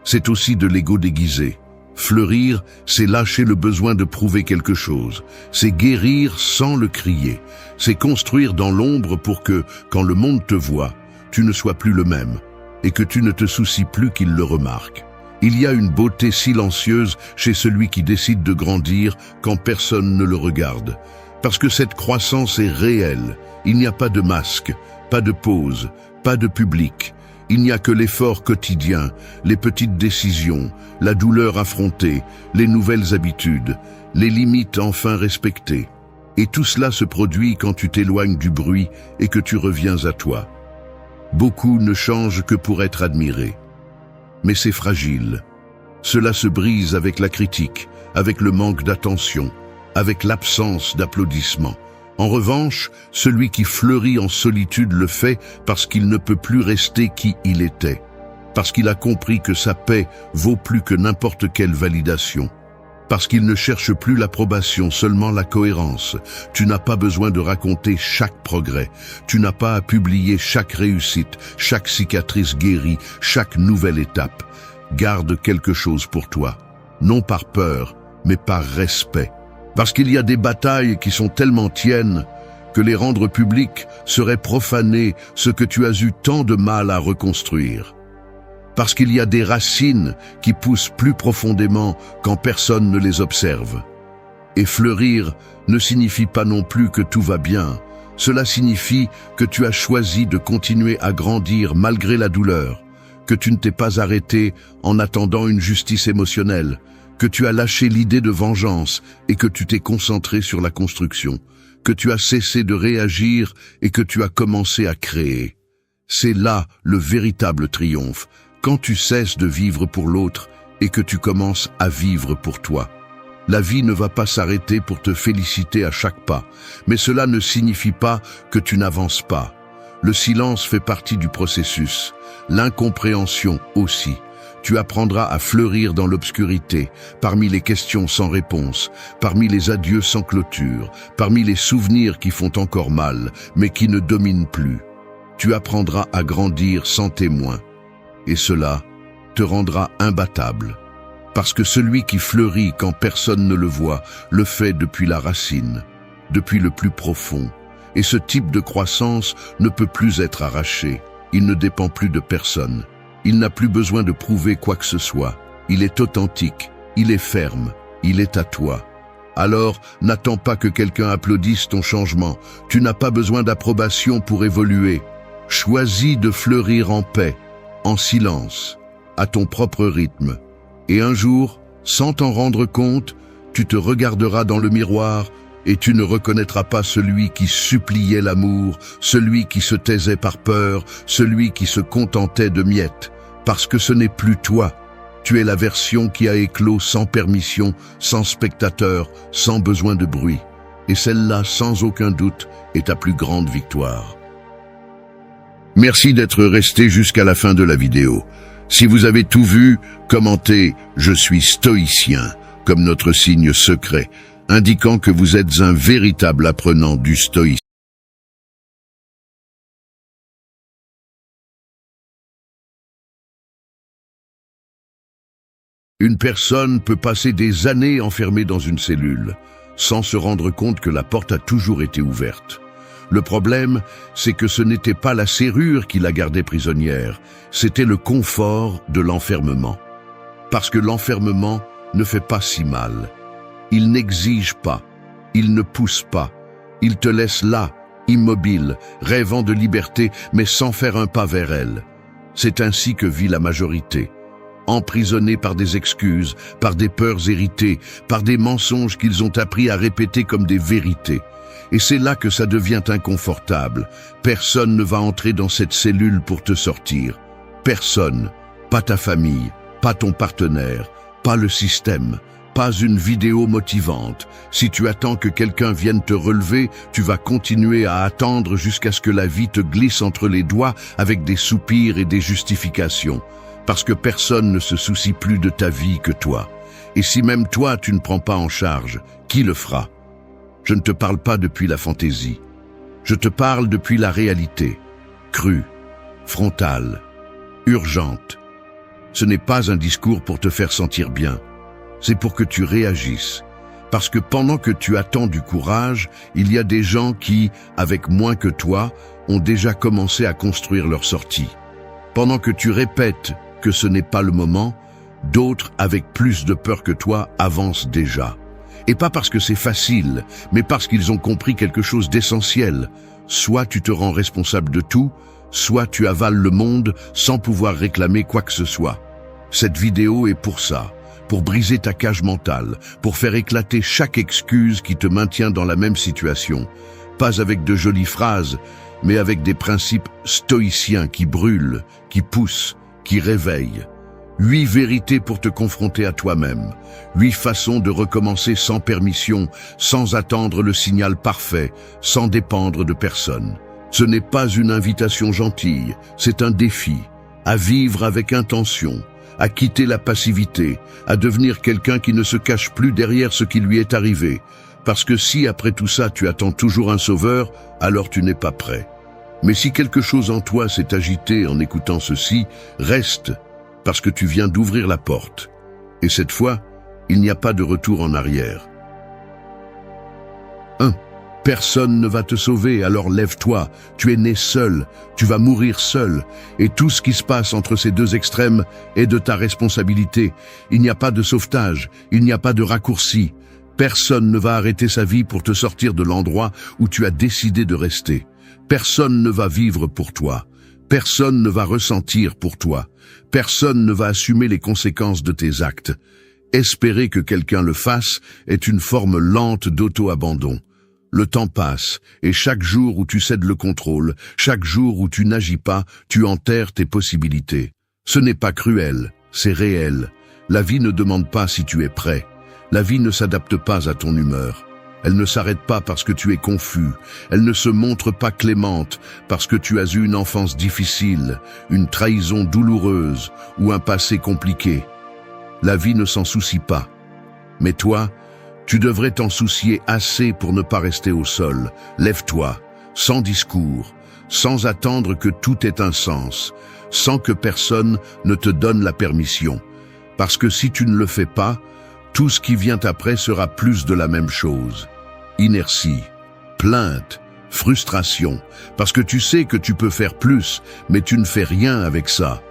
C'est aussi de l'ego déguisé. Fleurir, c'est lâcher le besoin de prouver quelque chose. C'est guérir sans le crier. C'est construire dans l'ombre pour que, quand le monde te voit, tu ne sois plus le même et que tu ne te soucies plus qu'il le remarque. Il y a une beauté silencieuse chez celui qui décide de grandir quand personne ne le regarde. Parce que cette croissance est réelle. Il n'y a pas de masque, pas de pause, pas de public. Il n'y a que l'effort quotidien, les petites décisions, la douleur affrontée, les nouvelles habitudes, les limites enfin respectées. Et tout cela se produit quand tu t'éloignes du bruit et que tu reviens à toi. Beaucoup ne changent que pour être admirés. Mais c'est fragile. Cela se brise avec la critique, avec le manque d'attention, avec l'absence d'applaudissements. En revanche, celui qui fleurit en solitude le fait parce qu'il ne peut plus rester qui il était, parce qu'il a compris que sa paix vaut plus que n'importe quelle validation, parce qu'il ne cherche plus l'approbation, seulement la cohérence. Tu n'as pas besoin de raconter chaque progrès, tu n'as pas à publier chaque réussite, chaque cicatrice guérie, chaque nouvelle étape. garde quelque chose pour toi. Non par peur, mais par respect. Parce qu'il y a des batailles qui sont tellement tiennes que les rendre publiques serait profaner ce que tu as eu tant de mal à reconstruire. Parce qu'il y a des racines qui poussent plus profondément quand personne ne les observe. Et fleurir ne signifie pas non plus que tout va bien. Cela signifie que tu as choisi de continuer à grandir malgré la douleur, que tu ne t'es pas arrêté en attendant une justice émotionnelle, que tu as lâché l'idée de vengeance et que tu t'es concentré sur la construction, que tu as cessé de réagir et que tu as commencé à créer. C'est là le véritable triomphe, quand tu cesses de vivre pour l'autre et que tu commences à vivre pour toi. La vie ne va pas s'arrêter pour te féliciter à chaque pas, mais cela ne signifie pas que tu n'avances pas. Le silence fait partie du processus, l'incompréhension aussi. Tu apprendras à fleurir dans l'obscurité, parmi les questions sans réponse, parmi les adieux sans clôture, parmi les souvenirs qui font encore mal, mais qui ne dominent plus. Tu apprendras à grandir sans témoin, et cela te rendra imbattable. Parce que celui qui fleurit quand personne ne le voit, le fait depuis la racine, depuis le plus profond. Et ce type de croissance ne peut plus être arraché. Il ne dépend plus de personne. Il n'a plus besoin de prouver quoi que ce soit. Il est authentique, il est ferme, il est à toi. Alors, n'attends pas que quelqu'un applaudisse ton changement. Tu n'as pas besoin d'approbation pour évoluer. Choisis de fleurir en paix, en silence, à ton propre rythme. Et un jour, sans t'en rendre compte, tu te regarderas dans le miroir et tu ne reconnaîtras pas celui qui suppliait l'amour, celui qui se taisait par peur, celui qui se contentait de miettes. Parce que ce n'est plus toi. Tu es la version qui a éclos sans permission, sans spectateur, sans besoin de bruit. Et celle-là, sans aucun doute, est ta plus grande victoire. Merci d'être resté jusqu'à la fin de la vidéo. Si vous avez tout vu, commentez « Je suis stoïcien » comme notre signe secret, indiquant que vous êtes un véritable apprenant du stoïcisme. Une personne peut passer des années enfermée dans une cellule, sans se rendre compte que la porte a toujours été ouverte. Le problème, c'est que ce n'était pas la serrure qui la gardait prisonnière, c'était le confort de l'enfermement. Parce que l'enfermement ne fait pas si mal. Il n'exige pas, il ne pousse pas, il te laisse là, immobile, rêvant de liberté, mais sans faire un pas vers elle. C'est ainsi que vit la majorité. Emprisonnés par des excuses, par des peurs héritées, par des mensonges qu'ils ont appris à répéter comme des vérités. Et c'est là que ça devient inconfortable. Personne ne va entrer dans cette cellule pour te sortir. Personne, pas ta famille, pas ton partenaire, pas le système, pas une vidéo motivante. Si tu attends que quelqu'un vienne te relever, tu vas continuer à attendre jusqu'à ce que la vie te glisse entre les doigts avec des soupirs et des justifications. Parce que personne ne se soucie plus de ta vie que toi. Et si même toi tu ne prends pas en charge, qui le fera ? Je ne te parle pas depuis la fantaisie. Je te parle depuis la réalité, crue, frontale, urgente. Ce n'est pas un discours pour te faire sentir bien. C'est pour que tu réagisses. Parce que pendant que tu attends du courage, il y a des gens qui, avec moins que toi, ont déjà commencé à construire leur sortie. Pendant que tu répètes que ce n'est pas le moment, d'autres, avec plus de peur que toi, avancent déjà. Et pas parce que c'est facile, mais parce qu'ils ont compris quelque chose d'essentiel. Soit tu te rends responsable de tout, soit tu avales le monde sans pouvoir réclamer quoi que ce soit. Cette vidéo est pour ça, pour briser ta cage mentale, pour faire éclater chaque excuse qui te maintient dans la même situation. Pas avec de jolies phrases, mais avec des principes stoïciens qui brûlent, qui poussent, qui réveillent. 8 vérités pour te confronter à toi-même. 8 façons de recommencer sans permission, sans attendre le signal parfait, sans dépendre de personne. Ce n'est pas une invitation gentille, c'est un défi. À vivre avec intention, à quitter la passivité, à devenir quelqu'un qui ne se cache plus derrière ce qui lui est arrivé. Parce que si après tout ça tu attends toujours un sauveur, alors tu n'es pas prêt. Mais si quelque chose en toi s'est agité en écoutant ceci, reste. parce que tu viens d'ouvrir la porte. Et cette fois, il n'y a pas de retour en arrière. 1. Personne ne va te sauver, alors lève-toi. Tu es né seul, tu vas mourir seul. Et tout ce qui se passe entre ces deux extrêmes est de ta responsabilité. Il n'y a pas de sauvetage, il n'y a pas de raccourci. Personne ne va arrêter sa vie pour te sortir de l'endroit où tu as décidé de rester. Personne ne va vivre pour toi. Personne ne va ressentir pour toi. Personne ne va assumer les conséquences de tes actes. Espérer que quelqu'un le fasse est une forme lente d'auto-abandon. Le temps passe, et chaque jour où tu cèdes le contrôle, chaque jour où tu n'agis pas, tu enterres tes possibilités. Ce n'est pas cruel, c'est réel. La vie ne demande pas si tu es prêt. La vie ne s'adapte pas à ton humeur. Elle ne s'arrête pas parce que tu es confus. Elle ne se montre pas clémente parce que tu as eu une enfance difficile, une trahison douloureuse ou un passé compliqué. La vie ne s'en soucie pas. Mais toi, tu devrais t'en soucier assez pour ne pas rester au sol. Lève-toi, sans discours, sans attendre que tout ait un sens, sans que personne ne te donne la permission. Parce que si tu ne le fais pas, tout ce qui vient après sera plus de la même chose. Inertie, plainte, frustration, parce que tu sais que tu peux faire plus, mais tu ne fais rien avec ça.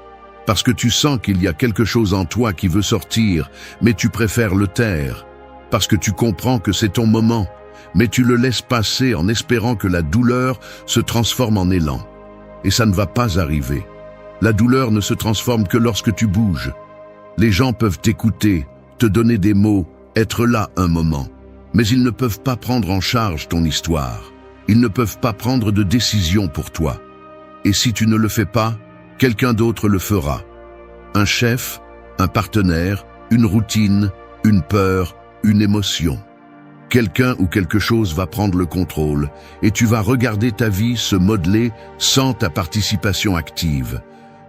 Parce que tu sens qu'il y a quelque chose en toi qui veut sortir, mais tu préfères le taire. Parce que tu comprends que c'est ton moment, mais tu le laisses passer en espérant que la douleur se transforme en élan. Et ça ne va pas arriver. La douleur ne se transforme que lorsque tu bouges. Les gens peuvent t'écouter, te donner des mots, être là un moment. Mais ils ne peuvent pas prendre en charge ton histoire. Ils ne peuvent pas prendre de décision pour toi. Et si tu ne le fais pas, quelqu'un d'autre le fera. Un chef, un partenaire, une routine, une peur, une émotion. Quelqu'un ou quelque chose va prendre le contrôle et tu vas regarder ta vie se modeler sans ta participation active.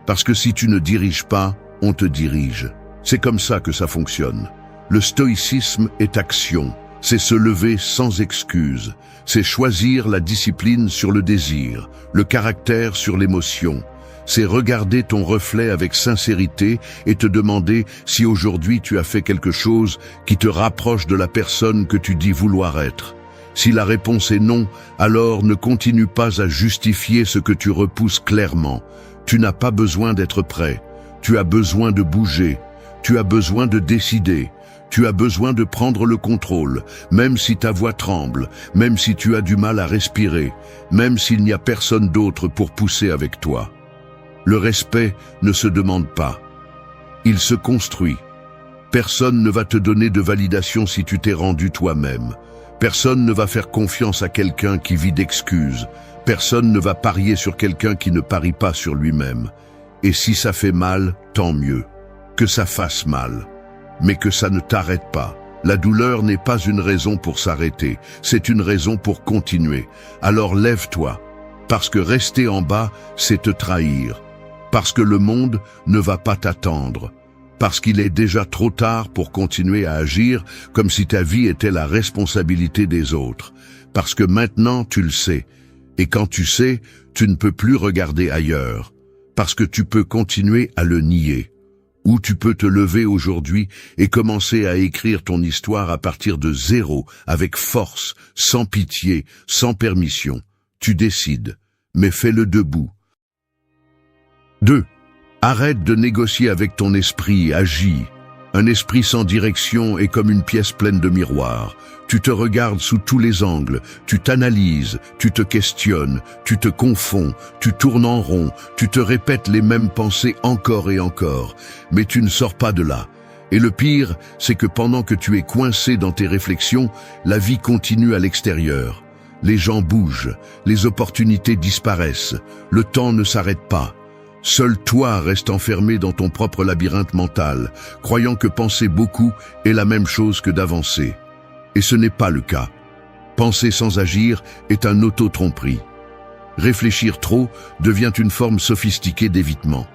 Parce que si tu ne diriges pas, on te dirige. C'est comme ça que ça fonctionne. Le stoïcisme est action. C'est se lever sans excuse. C'est choisir la discipline sur le désir, le caractère sur l'émotion. C'est regarder ton reflet avec sincérité et te demander si aujourd'hui tu as fait quelque chose qui te rapproche de la personne que tu dis vouloir être. Si la réponse est non, alors ne continue pas à justifier ce que tu repousses clairement. Tu n'as pas besoin d'être prêt. Tu as besoin de bouger. Tu as besoin de décider. Tu as besoin de prendre le contrôle, même si ta voix tremble, même si tu as du mal à respirer, même s'il n'y a personne d'autre pour pousser avec toi. Le respect ne se demande pas. Il se construit. Personne ne va te donner de validation si tu t'es rendu toi-même. Personne ne va faire confiance à quelqu'un qui vit d'excuses. Personne ne va parier sur quelqu'un qui ne parie pas sur lui-même. Et si ça fait mal, tant mieux. Que ça fasse mal. Mais que ça ne t'arrête pas. La douleur n'est pas une raison pour s'arrêter. C'est une raison pour continuer. Alors lève-toi. Parce que rester en bas, c'est te trahir. Parce que le monde ne va pas t'attendre. Parce qu'il est déjà trop tard pour continuer à agir comme si ta vie était la responsabilité des autres. Parce que maintenant tu le sais. Et quand tu sais, tu ne peux plus regarder ailleurs. Parce que tu peux continuer à le nier. Ou tu peux te lever aujourd'hui et commencer à écrire ton histoire à partir de zéro, avec force, sans pitié, sans permission. Tu décides, mais fais-le debout. 2. Arrête de négocier avec ton esprit, agis. Un esprit sans direction est comme une pièce pleine de miroirs. Tu te regardes sous tous les angles, tu t'analyses, tu te questionnes, tu te confonds, tu tournes en rond, tu te répètes les mêmes pensées encore et encore, mais tu ne sors pas de là. Et le pire, c'est que pendant que tu es coincé dans tes réflexions, la vie continue à l'extérieur. Les gens bougent, les opportunités disparaissent, le temps ne s'arrête pas. Seul toi reste enfermé dans ton propre labyrinthe mental, croyant que penser beaucoup est la même chose que d'avancer. Et ce n'est pas le cas. Penser sans agir est un auto-tromperie. Réfléchir trop devient une forme sophistiquée d'évitement.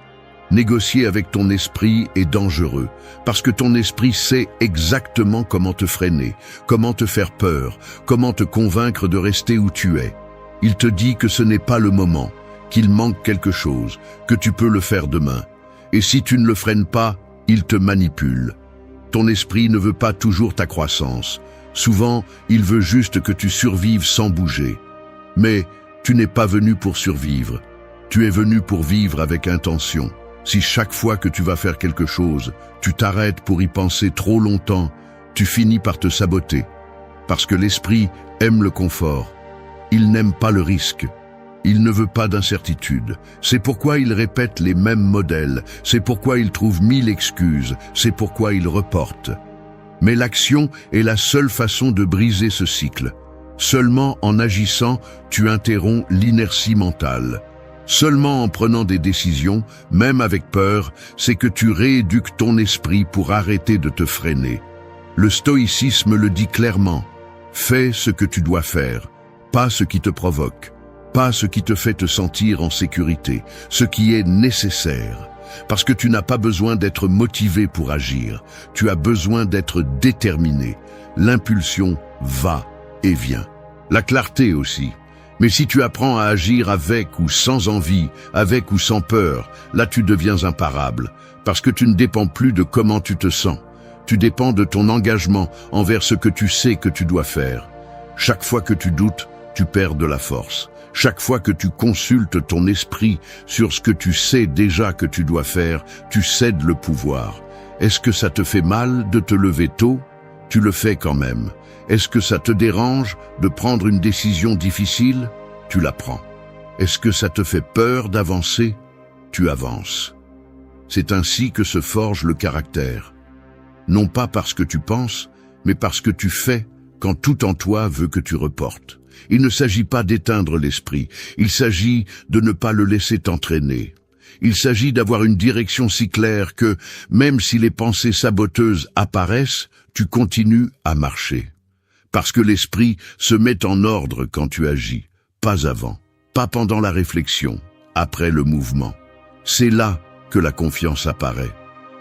Négocier avec ton esprit est dangereux, parce que ton esprit sait exactement comment te freiner, comment te faire peur, comment te convaincre de rester où tu es. Il te dit que ce n'est pas le moment, qu'il manque quelque chose, que tu peux le faire demain. Et si tu ne le freines pas, il te manipule. Ton esprit ne veut pas toujours ta croissance. Souvent, il veut juste que tu survives sans bouger. Mais tu n'es pas venu pour survivre. Tu es venu pour vivre avec intention. Si chaque fois que tu vas faire quelque chose, tu t'arrêtes pour y penser trop longtemps, tu finis par te saboter. Parce que l'esprit aime le confort. Il n'aime pas le risque. Il ne veut pas d'incertitude. C'est pourquoi il répète les mêmes modèles. C'est pourquoi il trouve 1000 excuses. C'est pourquoi il reporte. Mais l'action est la seule façon de briser ce cycle. Seulement en agissant, tu interromps l'inertie mentale. Seulement en prenant des décisions, même avec peur, c'est que tu rééduques ton esprit pour arrêter de te freiner. Le stoïcisme le dit clairement. Fais ce que tu dois faire, pas ce qui te provoque, pas ce qui te fait te sentir en sécurité, ce qui est nécessaire. Parce que tu n'as pas besoin d'être motivé pour agir, tu as besoin d'être déterminé. L'impulsion va et vient. La clarté aussi. Mais si tu apprends à agir avec ou sans envie, avec ou sans peur, là tu deviens imparable, parce que tu ne dépends plus de comment tu te sens. Tu dépends de ton engagement envers ce que tu sais que tu dois faire. Chaque fois que tu doutes, tu perds de la force. Chaque fois que tu consultes ton esprit sur ce que tu sais déjà que tu dois faire, tu cèdes le pouvoir. Est-ce que ça te fait mal de te lever tôt? Tu le fais quand même. Est-ce que ça te dérange de prendre une décision difficile? Tu la prends. Est-ce que ça te fait peur d'avancer? Tu avances. C'est ainsi que se forge le caractère. Non pas parce que tu penses, mais parce que tu fais quand tout en toi veut que tu reportes. Il ne s'agit pas d'éteindre l'esprit, il s'agit de ne pas le laisser t'entraîner. Il s'agit d'avoir une direction si claire que, même si les pensées saboteuses apparaissent, tu continues à marcher. Parce que l'esprit se met en ordre quand tu agis, pas avant, pas pendant la réflexion, après le mouvement. C'est là que la confiance apparaît.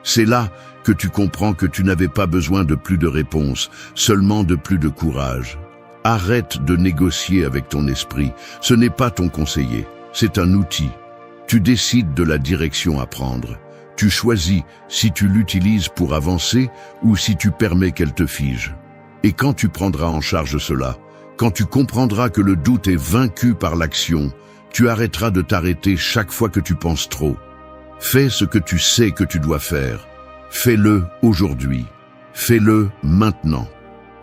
C'est là que tu comprends que tu n'avais pas besoin de plus de réponses, seulement de plus de courage. Arrête de négocier avec ton esprit, ce n'est pas ton conseiller, c'est un outil. Tu décides de la direction à prendre. Tu choisis si tu l'utilises pour avancer ou si tu permets qu'elle te fige. Et quand tu prendras en charge cela, quand tu comprendras que le doute est vaincu par l'action, tu arrêteras de t'arrêter chaque fois que tu penses trop. Fais ce que tu sais que tu dois faire. Fais-le aujourd'hui. Fais-le maintenant.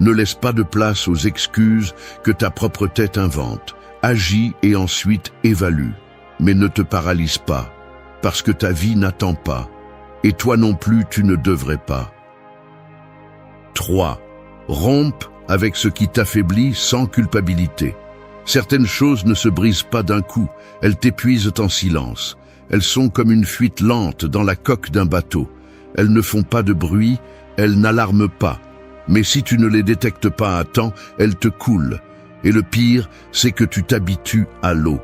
Ne laisse pas de place aux excuses que ta propre tête invente. Agis et ensuite évalue. Mais ne te paralyse pas, parce que ta vie n'attend pas. Et toi non plus, tu ne devrais pas. 3. Rompe avec ce qui t'affaiblit sans culpabilité. Certaines choses ne se brisent pas d'un coup, elles t'épuisent en silence. Elles sont comme une fuite lente dans la coque d'un bateau. Elles ne font pas de bruit, elles n'alarment pas. Mais si tu ne les détectes pas à temps, elles te coulent. Et le pire, c'est que tu t'habitues à l'eau.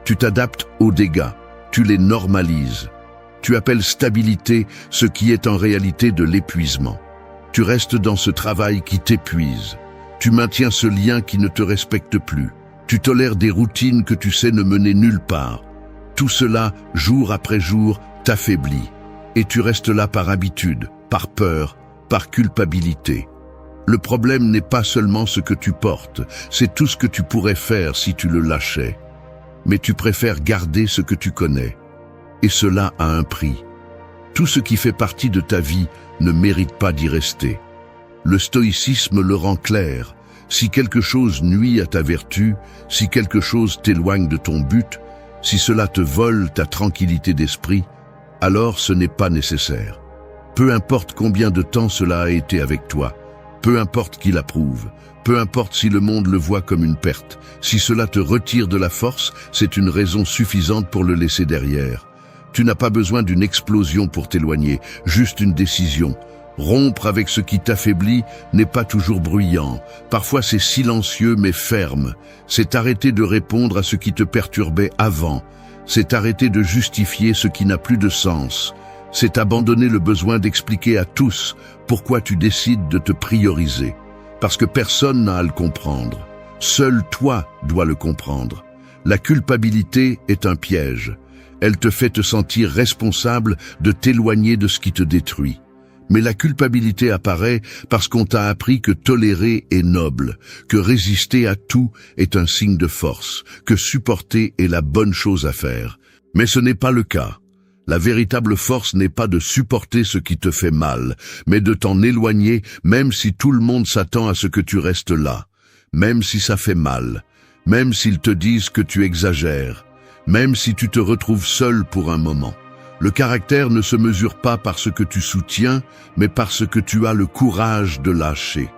Tu t'adaptes aux dégâts, tu les normalises. Tu appelles stabilité ce qui est en réalité de l'épuisement. Tu restes dans ce travail qui t'épuise. Tu maintiens ce lien qui ne te respecte plus. Tu tolères des routines que tu sais ne mener nulle part. Tout cela, jour après jour, t'affaiblit. Et tu restes là par habitude, par peur, par culpabilité. Le problème n'est pas seulement ce que tu portes, c'est tout ce que tu pourrais faire si tu le lâchais. Mais tu préfères garder ce que tu connais. Et cela a un prix. Tout ce qui fait partie de ta vie ne mérite pas d'y rester. Le stoïcisme le rend clair. Si quelque chose nuit à ta vertu, si quelque chose t'éloigne de ton but, si cela te vole ta tranquillité d'esprit, alors ce n'est pas nécessaire. Peu importe combien de temps cela a été avec toi, peu importe qui l'approuve, peu importe si le monde le voit comme une perte, si cela te retire de la force, c'est une raison suffisante pour le laisser derrière. Tu n'as pas besoin d'une explosion pour t'éloigner, juste une décision. Rompre avec ce qui t'affaiblit n'est pas toujours bruyant. Parfois c'est silencieux mais ferme. C'est arrêter de répondre à ce qui te perturbait avant. C'est arrêter de justifier ce qui n'a plus de sens. C'est abandonner le besoin d'expliquer à tous pourquoi tu décides de te prioriser. Parce que personne n'a à le comprendre. Seul toi dois le comprendre. La culpabilité est un piège. Elle te fait te sentir responsable de t'éloigner de ce qui te détruit. Mais la culpabilité apparaît parce qu'on t'a appris que tolérer est noble, que résister à tout est un signe de force, que supporter est la bonne chose à faire. Mais ce n'est pas le cas. La véritable force n'est pas de supporter ce qui te fait mal, mais de t'en éloigner même si tout le monde s'attend à ce que tu restes là, même si ça fait mal, même s'ils te disent que tu exagères, même si tu te retrouves seul pour un moment. Le caractère ne se mesure pas par ce que tu soutiens, mais par ce que tu as le courage de lâcher.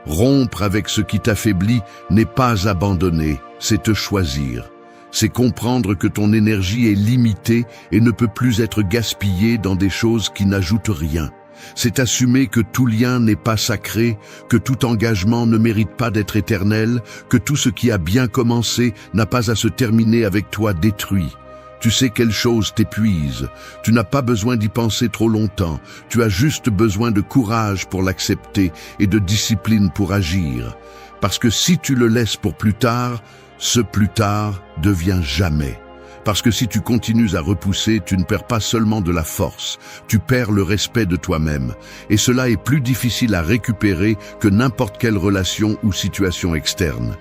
Rompre avec ce qui t'affaiblit n'est pas abandonner, c'est te choisir. C'est comprendre que ton énergie est limitée et ne peut plus être gaspillée dans des choses qui n'ajoutent rien. C'est assumer que tout lien n'est pas sacré, que tout engagement ne mérite pas d'être éternel, que tout ce qui a bien commencé n'a pas à se terminer avec toi détruit. Tu sais quelle chose t'épuise, tu n'as pas besoin d'y penser trop longtemps, tu as juste besoin de courage pour l'accepter et de discipline pour agir. Parce que si tu le laisses pour plus tard, ce plus tard devient jamais. Parce que si tu continues à repousser, tu ne perds pas seulement de la force, tu perds le respect de toi-même. Et cela est plus difficile à récupérer que n'importe quelle relation ou situation externe.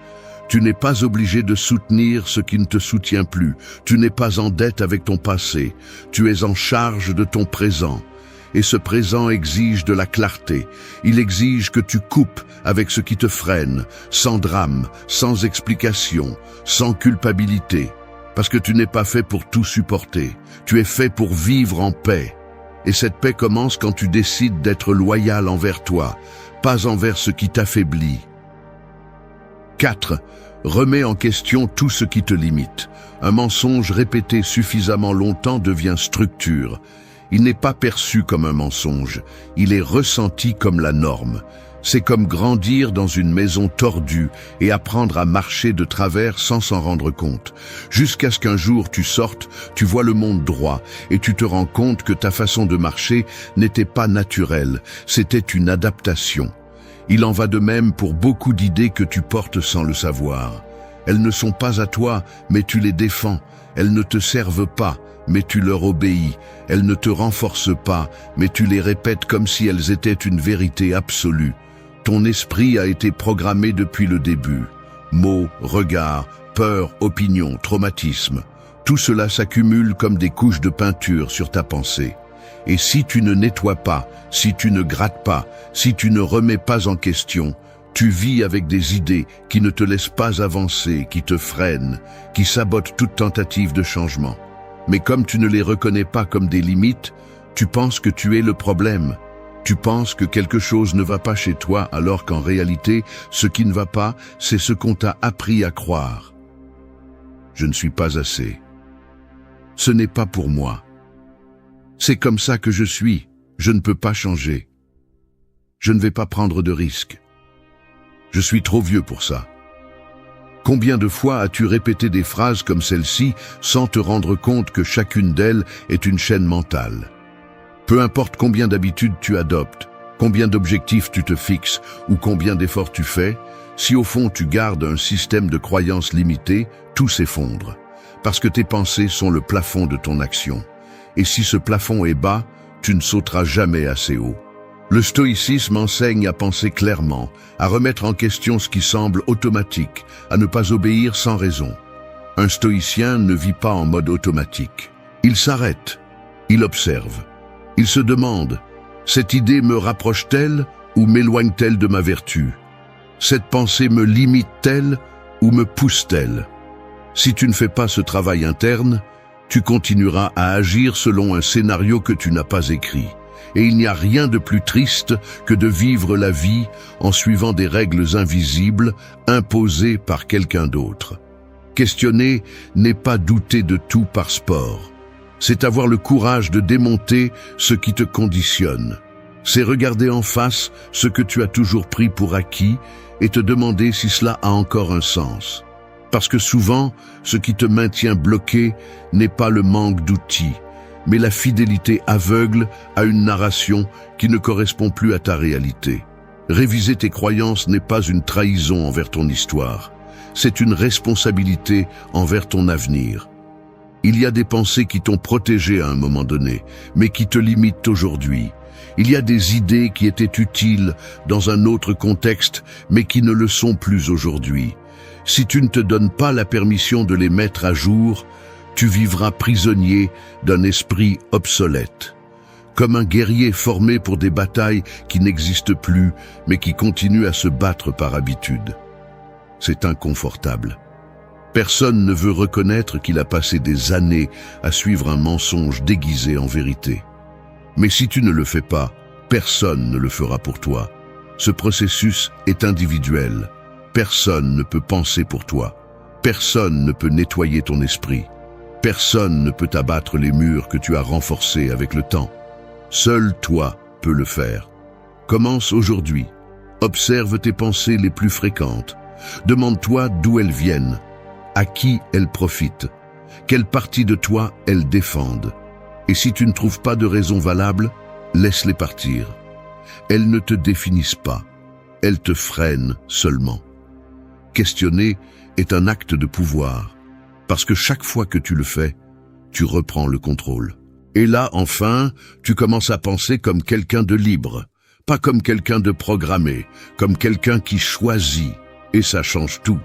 Tu n'es pas obligé de soutenir ce qui ne te soutient plus. Tu n'es pas en dette avec ton passé. Tu es en charge de ton présent. Et ce présent exige de la clarté. Il exige que tu coupes avec ce qui te freine, sans drame, sans explication, sans culpabilité. Parce que tu n'es pas fait pour tout supporter. Tu es fait pour vivre en paix. Et cette paix commence quand tu décides d'être loyal envers toi, pas envers ce qui t'affaiblit. 4. Remets en question tout ce qui te limite. Un mensonge répété suffisamment longtemps devient structure. Il n'est pas perçu comme un mensonge, il est ressenti comme la norme. C'est comme grandir dans une maison tordue et apprendre à marcher de travers sans s'en rendre compte. Jusqu'à ce qu'un jour tu sortes, tu vois le monde droit et tu te rends compte que ta façon de marcher n'était pas naturelle, c'était une adaptation. Il en va de même pour beaucoup d'idées que tu portes sans le savoir. Elles ne sont pas à toi, mais tu les défends. Elles ne te servent pas, mais tu leur obéis. Elles ne te renforcent pas, mais tu les répètes comme si elles étaient une vérité absolue. Ton esprit a été programmé depuis le début. Mots, regards, peur, opinion, traumatisme. Tout cela s'accumule comme des couches de peinture sur ta pensée. Et si tu ne nettoies pas, si tu ne grattes pas, si tu ne remets pas en question, tu vis avec des idées qui ne te laissent pas avancer, qui te freinent, qui sabotent toute tentative de changement. Mais comme tu ne les reconnais pas comme des limites, tu penses que tu es le problème. Tu penses que quelque chose ne va pas chez toi alors qu'en réalité, ce qui ne va pas, c'est ce qu'on t'a appris à croire. Je ne suis pas assez. Ce n'est pas pour moi. C'est comme ça que je suis, je ne peux pas changer. Je ne vais pas prendre de risques. Je suis trop vieux pour ça. Combien de fois as-tu répété des phrases comme celle-ci sans te rendre compte que chacune d'elles est une chaîne mentale? Peu importe combien d'habitudes tu adoptes, combien d'objectifs tu te fixes ou combien d'efforts tu fais, si au fond tu gardes un système de croyances limité, tout s'effondre. Parce que tes pensées sont le plafond de ton action. Et si ce plafond est bas, tu ne sauteras jamais assez haut. Le stoïcisme enseigne à penser clairement, à remettre en question ce qui semble automatique, à ne pas obéir sans raison. Un stoïcien ne vit pas en mode automatique. Il s'arrête, il observe, il se demande, cette idée me rapproche-t-elle ou m'éloigne-t-elle de ma vertu? Cette pensée me limite-t-elle ou me pousse-t-elle? Si tu ne fais pas ce travail interne, tu continueras à agir selon un scénario que tu n'as pas écrit. Et il n'y a rien de plus triste que de vivre la vie en suivant des règles invisibles imposées par quelqu'un d'autre. Questionner n'est pas douter de tout par sport. C'est avoir le courage de démonter ce qui te conditionne. C'est regarder en face ce que tu as toujours pris pour acquis et te demander si cela a encore un sens. Parce que souvent, ce qui te maintient bloqué n'est pas le manque d'outils, mais la fidélité aveugle à une narration qui ne correspond plus à ta réalité. Réviser tes croyances n'est pas une trahison envers ton histoire, c'est une responsabilité envers ton avenir. Il y a des pensées qui t'ont protégé à un moment donné, mais qui te limitent aujourd'hui. Il y a des idées qui étaient utiles dans un autre contexte, mais qui ne le sont plus aujourd'hui. Si tu ne te donnes pas la permission de les mettre à jour, tu vivras prisonnier d'un esprit obsolète. Comme un guerrier formé pour des batailles qui n'existent plus, mais qui continuent à se battre par habitude. C'est inconfortable. Personne ne veut reconnaître qu'il a passé des années à suivre un mensonge déguisé en vérité. Mais si tu ne le fais pas, personne ne le fera pour toi. Ce processus est individuel. Personne ne peut penser pour toi. Personne ne peut nettoyer ton esprit. Personne ne peut abattre les murs que tu as renforcés avec le temps. Seul toi peux le faire. Commence aujourd'hui. Observe tes pensées les plus fréquentes. Demande-toi d'où elles viennent. À qui elles profitent? Quelle partie de toi elles défendent? Et si tu ne trouves pas de raison valable, laisse-les partir. Elles ne te définissent pas. Elles te freinent seulement. Questionner est un acte de pouvoir, parce que chaque fois que tu le fais, tu reprends le contrôle. Et là, enfin, tu commences à penser comme quelqu'un de libre, pas comme quelqu'un de programmé, comme quelqu'un qui choisit, et ça change tout.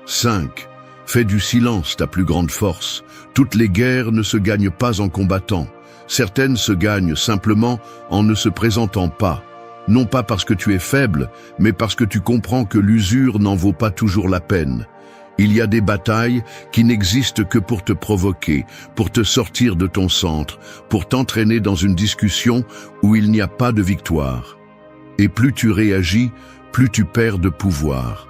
5. Fais du silence ta plus grande force. Toutes les guerres ne se gagnent pas en combattant. Certaines se gagnent simplement en ne se présentant pas. Non pas parce que tu es faible, mais parce que tu comprends que l'usure n'en vaut pas toujours la peine. Il y a des batailles qui n'existent que pour te provoquer, pour te sortir de ton centre, pour t'entraîner dans une discussion où il n'y a pas de victoire. Et plus tu réagis, plus tu perds de pouvoir.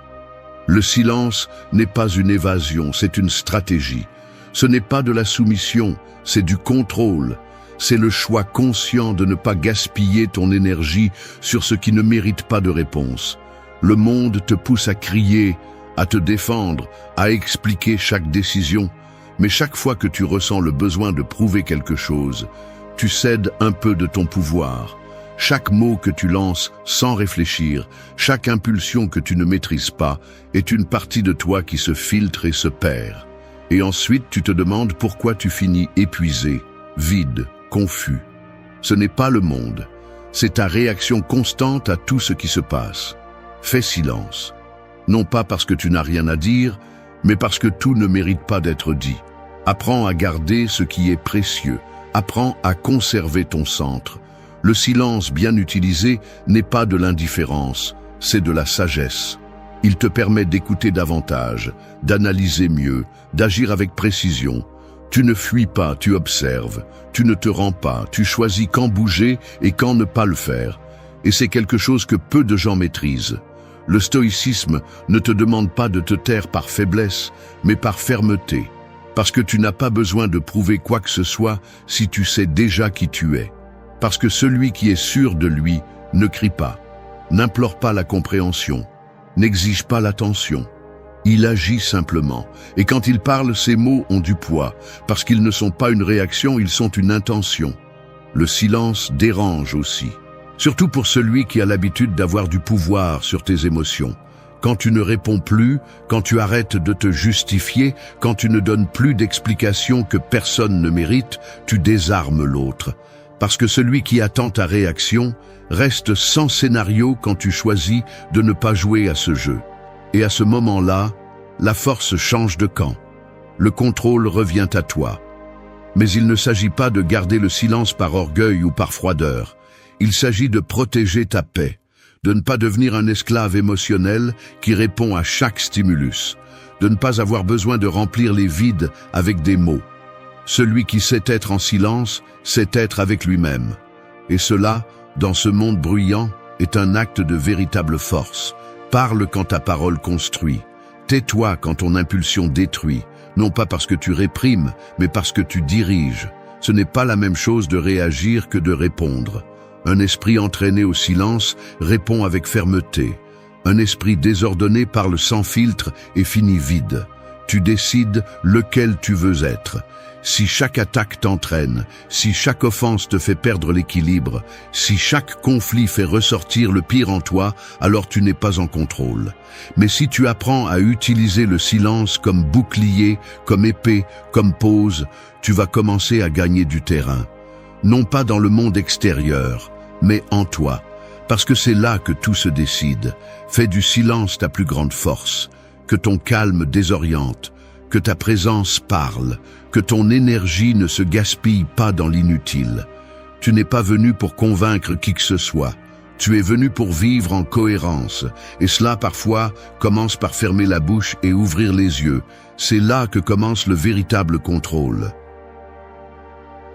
Le silence n'est pas une évasion, c'est une stratégie. Ce n'est pas de la soumission, c'est du contrôle. C'est le choix conscient de ne pas gaspiller ton énergie sur ce qui ne mérite pas de réponse. Le monde te pousse à crier, à te défendre, à expliquer chaque décision. Mais chaque fois que tu ressens le besoin de prouver quelque chose, tu cèdes un peu de ton pouvoir. Chaque mot que tu lances sans réfléchir, chaque impulsion que tu ne maîtrises pas, est une partie de toi qui se filtre et se perd. Et ensuite tu te demandes pourquoi tu finis épuisé, vide, confus. Ce n'est pas le monde, c'est ta réaction constante à tout ce qui se passe. Fais silence. Non pas parce que tu n'as rien à dire, mais parce que tout ne mérite pas d'être dit. Apprends à garder ce qui est précieux. Apprends à conserver ton centre. Le silence bien utilisé n'est pas de l'indifférence, c'est de la sagesse. Il te permet d'écouter davantage, d'analyser mieux, d'agir avec précision. Tu ne fuis pas, tu observes. Tu ne te rends pas, tu choisis quand bouger et quand ne pas le faire. Et c'est quelque chose que peu de gens maîtrisent. Le stoïcisme ne te demande pas de te taire par faiblesse, mais par fermeté. Parce que tu n'as pas besoin de prouver quoi que ce soit si tu sais déjà qui tu es. Parce que celui qui est sûr de lui ne crie pas, n'implore pas la compréhension, n'exige pas l'attention. Il agit simplement. Et quand il parle, ses mots ont du poids, parce qu'ils ne sont pas une réaction, ils sont une intention. Le silence dérange aussi. Surtout pour celui qui a l'habitude d'avoir du pouvoir sur tes émotions. Quand tu ne réponds plus, quand tu arrêtes de te justifier, quand tu ne donnes plus d'explications que personne ne mérite, tu désarmes l'autre. Parce que celui qui attend ta réaction reste sans scénario quand tu choisis de ne pas jouer à ce jeu. Et à ce moment-là, la force change de camp. Le contrôle revient à toi. Mais il ne s'agit pas de garder le silence par orgueil ou par froideur. Il s'agit de protéger ta paix, de ne pas devenir un esclave émotionnel qui répond à chaque stimulus, de ne pas avoir besoin de remplir les vides avec des mots. Celui qui sait être en silence, sait être avec lui-même. Et cela, dans ce monde bruyant, est un acte de véritable force. Parle quand ta parole construit. Tais-toi quand ton impulsion détruit, non pas parce que tu réprimes, mais parce que tu diriges. Ce n'est pas la même chose de réagir que de répondre. Un esprit entraîné au silence répond avec fermeté. Un esprit désordonné parle sans filtre et finit vide. Tu décides lequel tu veux être. Si chaque attaque t'entraîne, si chaque offense te fait perdre l'équilibre, si chaque conflit fait ressortir le pire en toi, alors tu n'es pas en contrôle. Mais si tu apprends à utiliser le silence comme bouclier, comme épée, comme pause, tu vas commencer à gagner du terrain. Non pas dans le monde extérieur, mais en toi. Parce que c'est là que tout se décide. Fais du silence ta plus grande force. Que ton calme désoriente, que ta présence parle, que ton énergie ne se gaspille pas dans l'inutile. Tu n'es pas venu pour convaincre qui que ce soit. Tu es venu pour vivre en cohérence. Et cela, parfois, commence par fermer la bouche et ouvrir les yeux. C'est là que commence le véritable contrôle.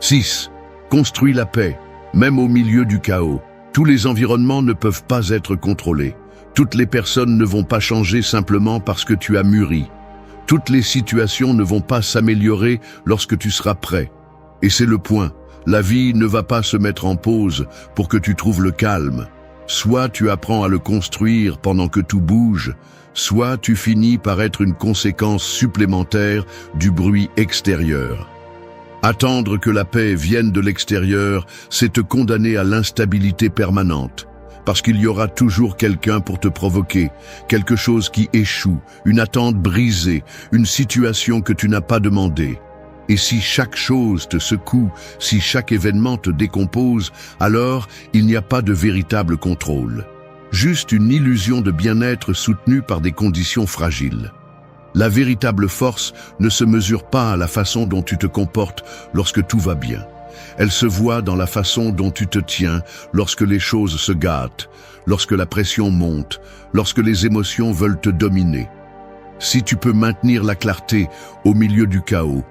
6. Construis la paix, même au milieu du chaos. Tous les environnements ne peuvent pas être contrôlés. Toutes les personnes ne vont pas changer simplement parce que tu as mûri. Toutes les situations ne vont pas s'améliorer lorsque tu seras prêt. Et c'est le point. La vie ne va pas se mettre en pause pour que tu trouves le calme. Soit tu apprends à le construire pendant que tout bouge, soit tu finis par être une conséquence supplémentaire du bruit extérieur. Attendre que la paix vienne de l'extérieur, c'est te condamner à l'instabilité permanente. Parce qu'il y aura toujours quelqu'un pour te provoquer, quelque chose qui échoue, une attente brisée, une situation que tu n'as pas demandée. Et si chaque chose te secoue, si chaque événement te décompose, alors il n'y a pas de véritable contrôle. Juste une illusion de bien-être soutenue par des conditions fragiles. La véritable force ne se mesure pas à la façon dont tu te comportes lorsque tout va bien. Elle se voit dans la façon dont tu te tiens lorsque les choses se gâtent, lorsque la pression monte, lorsque les émotions veulent te dominer. Si tu peux maintenir la clarté au milieu du chaos,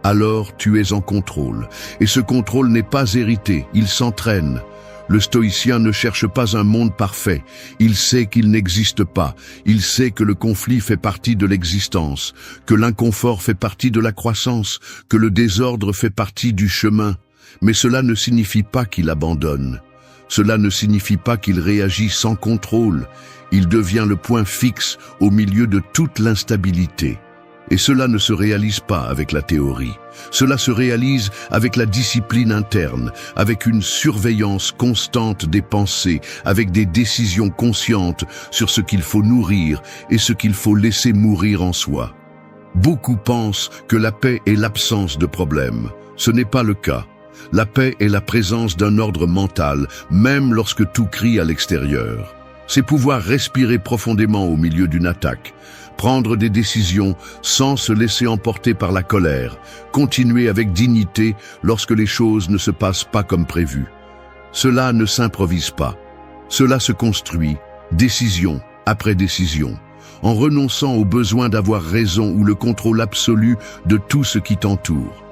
alors tu es en contrôle. Et ce contrôle n'est pas hérité, il s'entraîne. Le stoïcien ne cherche pas un monde parfait. Il sait qu'il n'existe pas. Il sait que le conflit fait partie de l'existence, que l'inconfort fait partie de la croissance, que le désordre fait partie du chemin. Mais cela ne signifie pas qu'il abandonne. Cela ne signifie pas qu'il réagit sans contrôle. Il devient le point fixe au milieu de toute l'instabilité. Et cela ne se réalise pas avec la théorie. Cela se réalise avec la discipline interne, avec une surveillance constante des pensées, avec des décisions conscientes sur ce qu'il faut nourrir et ce qu'il faut laisser mourir en soi. Beaucoup pensent que la paix est l'absence de problèmes. Ce n'est pas le cas. La paix est la présence d'un ordre mental, même lorsque tout crie à l'extérieur. C'est pouvoir respirer profondément au milieu d'une attaque, prendre des décisions sans se laisser emporter par la colère, continuer avec dignité lorsque les choses ne se passent pas comme prévu. Cela ne s'improvise pas. Cela se construit, décision après décision, en renonçant au besoin d'avoir raison ou le contrôle absolu de tout ce qui t'entoure.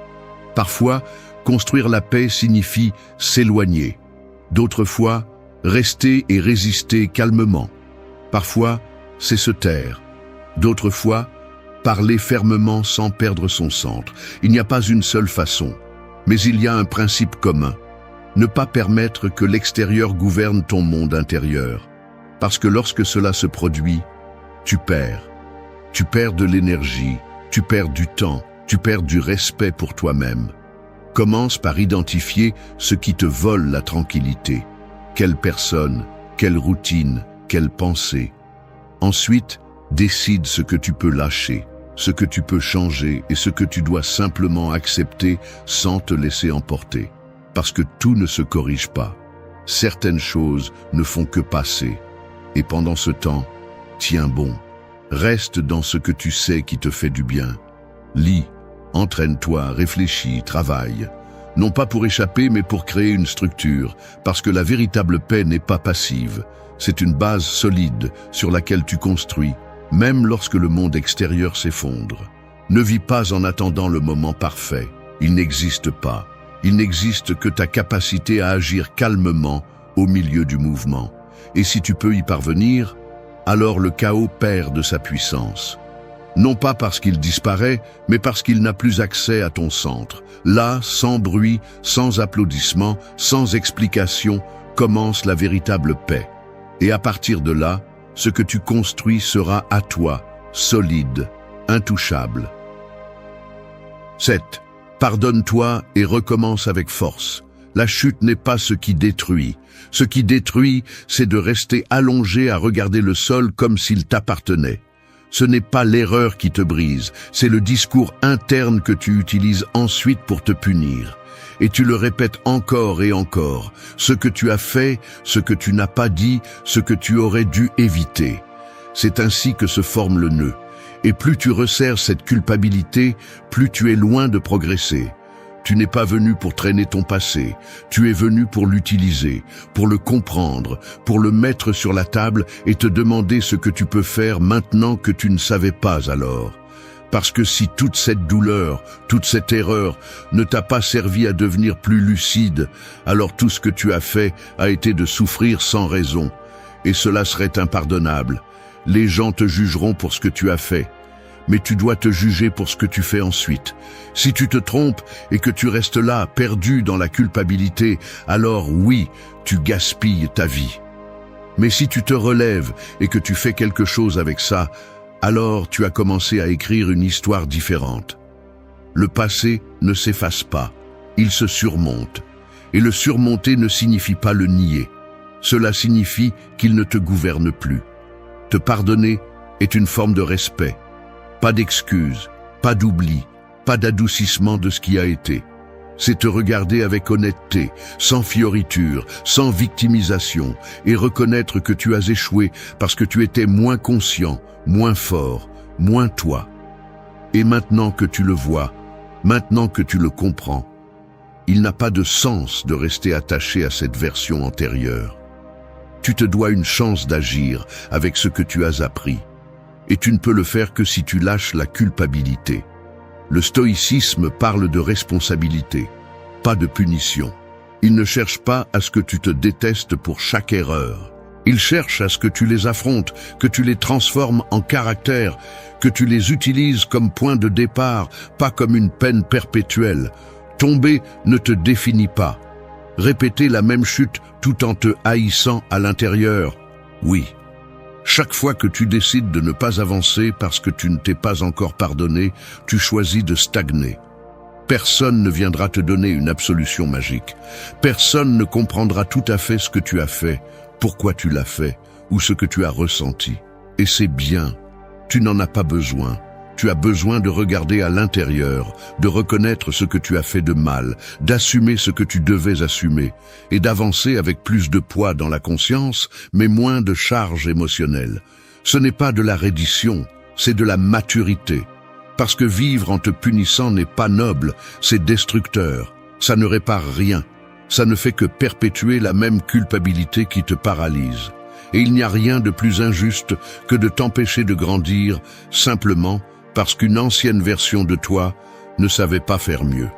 Parfois, construire la paix signifie s'éloigner. D'autres fois, rester et résister calmement. Parfois, c'est se taire. D'autres fois, parler fermement sans perdre son centre. Il n'y a pas une seule façon, mais il y a un principe commun. Ne pas permettre que l'extérieur gouverne ton monde intérieur. Parce que lorsque cela se produit, tu perds. Tu perds de l'énergie, tu perds du temps, tu perds du respect pour toi-même. Commence par identifier ce qui te vole la tranquillité. Quelle personne, quelle routine, quelle pensée. Ensuite, décide ce que tu peux lâcher, ce que tu peux changer et ce que tu dois simplement accepter sans te laisser emporter. Parce que tout ne se corrige pas. Certaines choses ne font que passer. Et pendant ce temps, tiens bon. Reste dans ce que tu sais qui te fait du bien. Lis, entraîne-toi, réfléchis, travaille. Non pas pour échapper, mais pour créer une structure. Parce que la véritable paix n'est pas passive. C'est une base solide sur laquelle tu construis, même lorsque le monde extérieur s'effondre. Ne vis pas en attendant le moment parfait. Il n'existe pas. Il n'existe que ta capacité à agir calmement au milieu du mouvement. Et si tu peux y parvenir, alors le chaos perd de sa puissance. Non pas parce qu'il disparaît, mais parce qu'il n'a plus accès à ton centre. Là, sans bruit, sans applaudissements, sans explication, commence la véritable paix. Et à partir de là, ce que tu construis sera à toi, solide, intouchable. 7. Pardonne-toi et recommence avec force. La chute n'est pas ce qui détruit. Ce qui détruit, c'est de rester allongé à regarder le sol comme s'il t'appartenait. Ce n'est pas l'erreur qui te brise, c'est le discours interne que tu utilises ensuite pour te punir. Et tu le répètes encore et encore, ce que tu as fait, ce que tu n'as pas dit, ce que tu aurais dû éviter. C'est ainsi que se forme le nœud. Et plus tu resserres cette culpabilité, plus tu es loin de progresser. Tu n'es pas venu pour traîner ton passé, tu es venu pour l'utiliser, pour le comprendre, pour le mettre sur la table et te demander ce que tu peux faire maintenant que tu ne savais pas alors. Parce que si toute cette douleur, toute cette erreur ne t'a pas servi à devenir plus lucide, alors tout ce que tu as fait a été de souffrir sans raison. Et cela serait impardonnable. Les gens te jugeront pour ce que tu as fait. Mais tu dois te juger pour ce que tu fais ensuite. Si tu te trompes et que tu restes là, perdu dans la culpabilité, alors oui, tu gaspilles ta vie. Mais si tu te relèves et que tu fais quelque chose avec ça, alors tu as commencé à écrire une histoire différente. Le passé ne s'efface pas, il se surmonte. Et le surmonter ne signifie pas le nier. Cela signifie qu'il ne te gouverne plus. Te pardonner est une forme de respect. Pas d'excuses, pas d'oubli, pas d'adoucissement de ce qui a été. C'est te regarder avec honnêteté, sans fioriture, sans victimisation, et reconnaître que tu as échoué parce que tu étais moins conscient, moins fort, moins toi. Et maintenant que tu le vois, maintenant que tu le comprends, il n'a pas de sens de rester attaché à cette version antérieure. Tu te dois une chance d'agir avec ce que tu as appris. Et tu ne peux le faire que si tu lâches la culpabilité. Le stoïcisme parle de responsabilité, pas de punition. Il ne cherche pas à ce que tu te détestes pour chaque erreur. Il cherche à ce que tu les affrontes, que tu les transformes en caractère, que tu les utilises comme point de départ, pas comme une peine perpétuelle. Tomber ne te définit pas. Répéter la même chute tout en te haïssant à l'intérieur, oui. Chaque fois que tu décides de ne pas avancer parce que tu ne t'es pas encore pardonné, tu choisis de stagner. Personne ne viendra te donner une absolution magique. Personne ne comprendra tout à fait ce que tu as fait, pourquoi tu l'as fait, ou ce que tu as ressenti. Et c'est bien. Tu n'en as pas besoin. Tu as besoin de regarder à l'intérieur, de reconnaître ce que tu as fait de mal, d'assumer ce que tu devais assumer, et d'avancer avec plus de poids dans la conscience, mais moins de charge émotionnelle. Ce n'est pas de la reddition, c'est de la maturité. Parce que vivre en te punissant n'est pas noble, c'est destructeur. Ça ne répare rien. Ça ne fait que perpétuer la même culpabilité qui te paralyse. Et il n'y a rien de plus injuste que de t'empêcher de grandir, simplement parce qu'une ancienne version de toi ne savait pas faire mieux.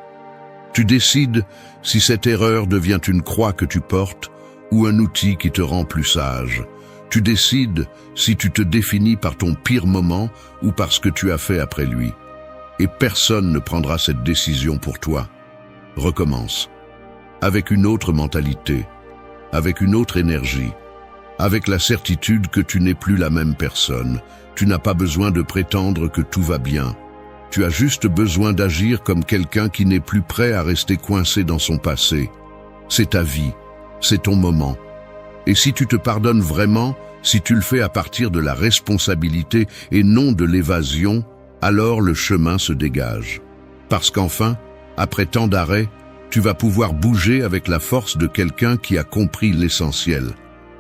Tu décides si cette erreur devient une croix que tu portes ou un outil qui te rend plus sage. Tu décides si tu te définis par ton pire moment ou par ce que tu as fait après lui. Et personne ne prendra cette décision pour toi. Recommence. Avec une autre mentalité, avec une autre énergie, avec la certitude que tu n'es plus la même personne. Tu n'as pas besoin de prétendre que tout va bien. Tu as juste besoin d'agir comme quelqu'un qui n'est plus prêt à rester coincé dans son passé. C'est ta vie, c'est ton moment. Et si tu te pardonnes vraiment, si tu le fais à partir de la responsabilité et non de l'évasion, alors le chemin se dégage. Parce qu'enfin, après tant d'arrêts, tu vas pouvoir bouger avec la force de quelqu'un qui a compris l'essentiel.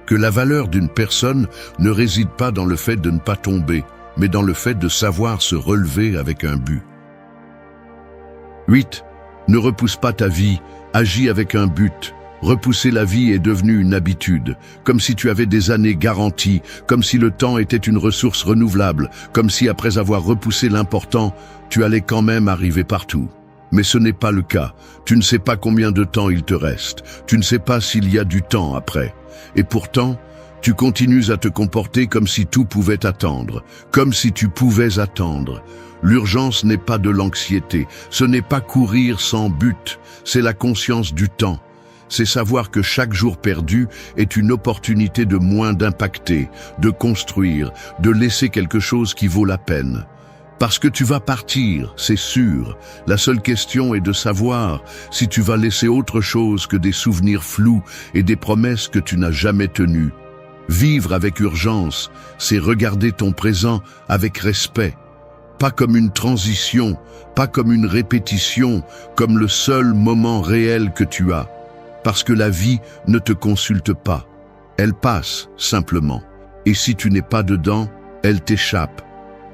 Que la valeur d'une personne ne réside pas dans le fait de ne pas tomber, mais dans le fait de savoir se relever avec un but. 8. Ne repousse pas ta vie, agis avec un but. Repousser la vie est devenu une habitude, comme si tu avais des années garanties, comme si le temps était une ressource renouvelable, comme si après avoir repoussé l'important, tu allais quand même arriver partout. Mais ce n'est pas le cas. Tu ne sais pas combien de temps il te reste. Tu ne sais pas s'il y a du temps après. Et pourtant, tu continues à te comporter comme si tout pouvait attendre, comme si tu pouvais attendre. L'urgence n'est pas de l'anxiété, ce n'est pas courir sans but, c'est la conscience du temps. C'est savoir que chaque jour perdu est une opportunité de moins d'impacter, de construire, de laisser quelque chose qui vaut la peine. Parce que tu vas partir, c'est sûr. La seule question est de savoir si tu vas laisser autre chose que des souvenirs flous et des promesses que tu n'as jamais tenues. Vivre avec urgence, c'est regarder ton présent avec respect. Pas comme une transition, pas comme une répétition, comme le seul moment réel que tu as. Parce que la vie ne te consulte pas. Elle passe, simplement. Et si tu n'es pas dedans, elle t'échappe.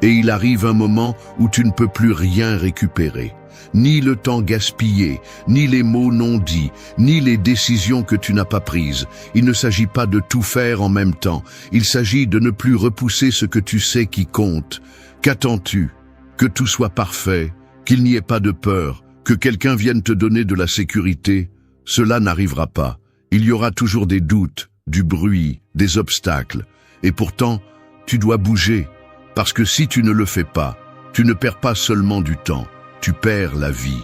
Et il arrive un moment où tu ne peux plus rien récupérer. Ni le temps gaspillé, ni les mots non dits, ni les décisions que tu n'as pas prises. Il ne s'agit pas de tout faire en même temps. Il s'agit de ne plus repousser ce que tu sais qui compte. Qu'attends-tu? Que tout soit parfait, qu'il n'y ait pas de peur, que quelqu'un vienne te donner de la sécurité? Cela n'arrivera pas. Il y aura toujours des doutes, du bruit, des obstacles. Et pourtant, tu dois bouger. Parce que si tu ne le fais pas, tu ne perds pas seulement du temps, tu perds la vie.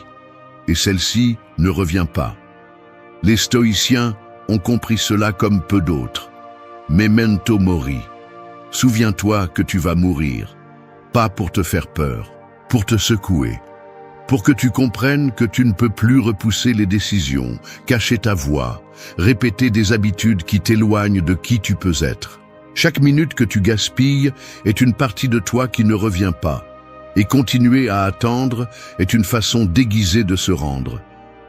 Et celle-ci ne revient pas. Les stoïciens ont compris cela comme peu d'autres. Memento mori. Souviens-toi que tu vas mourir. Pas pour te faire peur, pour te secouer. Pour que tu comprennes que tu ne peux plus repousser les décisions, cacher ta voix, répéter des habitudes qui t'éloignent de qui tu peux être. Chaque minute que tu gaspilles est une partie de toi qui ne revient pas. Et continuer à attendre est une façon déguisée de se rendre.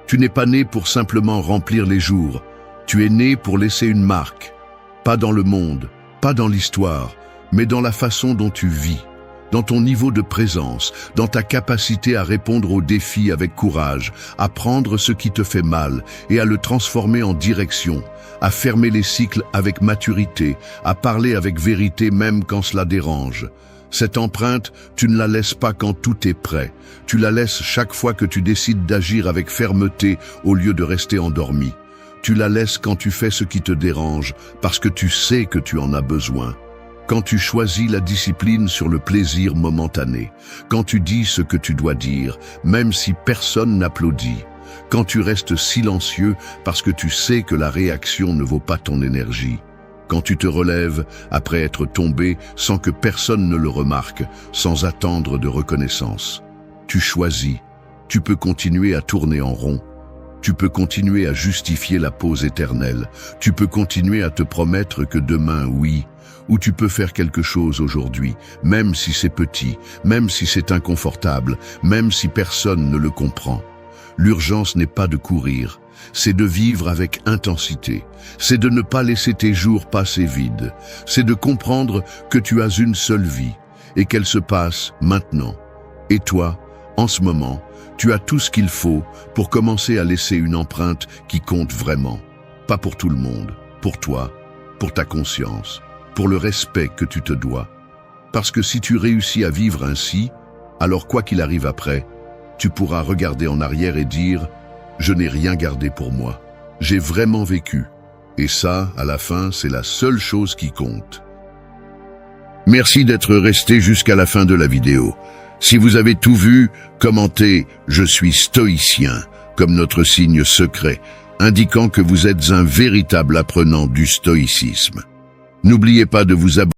Tu n'es pas né pour simplement remplir les jours. Tu es né pour laisser une marque. Pas dans le monde, pas dans l'histoire, mais dans la façon dont tu vis. Dans ton niveau de présence, dans ta capacité à répondre aux défis avec courage, à prendre ce qui te fait mal et à le transformer en direction, à fermer les cycles avec maturité, à parler avec vérité même quand cela dérange. Cette empreinte, tu ne la laisses pas quand tout est prêt. Tu la laisses chaque fois que tu décides d'agir avec fermeté au lieu de rester endormi. Tu la laisses quand tu fais ce qui te dérange, parce que tu sais que tu en as besoin. Quand tu choisis la discipline sur le plaisir momentané, quand tu dis ce que tu dois dire, même si personne n'applaudit, quand tu restes silencieux parce que tu sais que la réaction ne vaut pas ton énergie, quand tu te relèves après être tombé sans que personne ne le remarque, sans attendre de reconnaissance. Tu choisis, tu peux continuer à tourner en rond, tu peux continuer à justifier la pause éternelle, tu peux continuer à te promettre que demain, oui, ou tu peux faire quelque chose aujourd'hui, même si c'est petit, même si c'est inconfortable, même si personne ne le comprend. L'urgence n'est pas de courir, c'est de vivre avec intensité, c'est de ne pas laisser tes jours passer vides, c'est de comprendre que tu as une seule vie et qu'elle se passe maintenant. Et toi, en ce moment, tu as tout ce qu'il faut pour commencer à laisser une empreinte qui compte vraiment. Pas pour tout le monde, pour toi, pour ta conscience, pour le respect que tu te dois. Parce que si tu réussis à vivre ainsi, alors quoi qu'il arrive après, tu pourras regarder en arrière et dire « Je n'ai rien gardé pour moi. J'ai vraiment vécu. » Et ça, à la fin, c'est la seule chose qui compte. Merci d'être resté jusqu'à la fin de la vidéo. Si vous avez tout vu, commentez « Je suis stoïcien » comme notre signe secret, indiquant que vous êtes un véritable apprenant du stoïcisme. N'oubliez pas de vous abonner.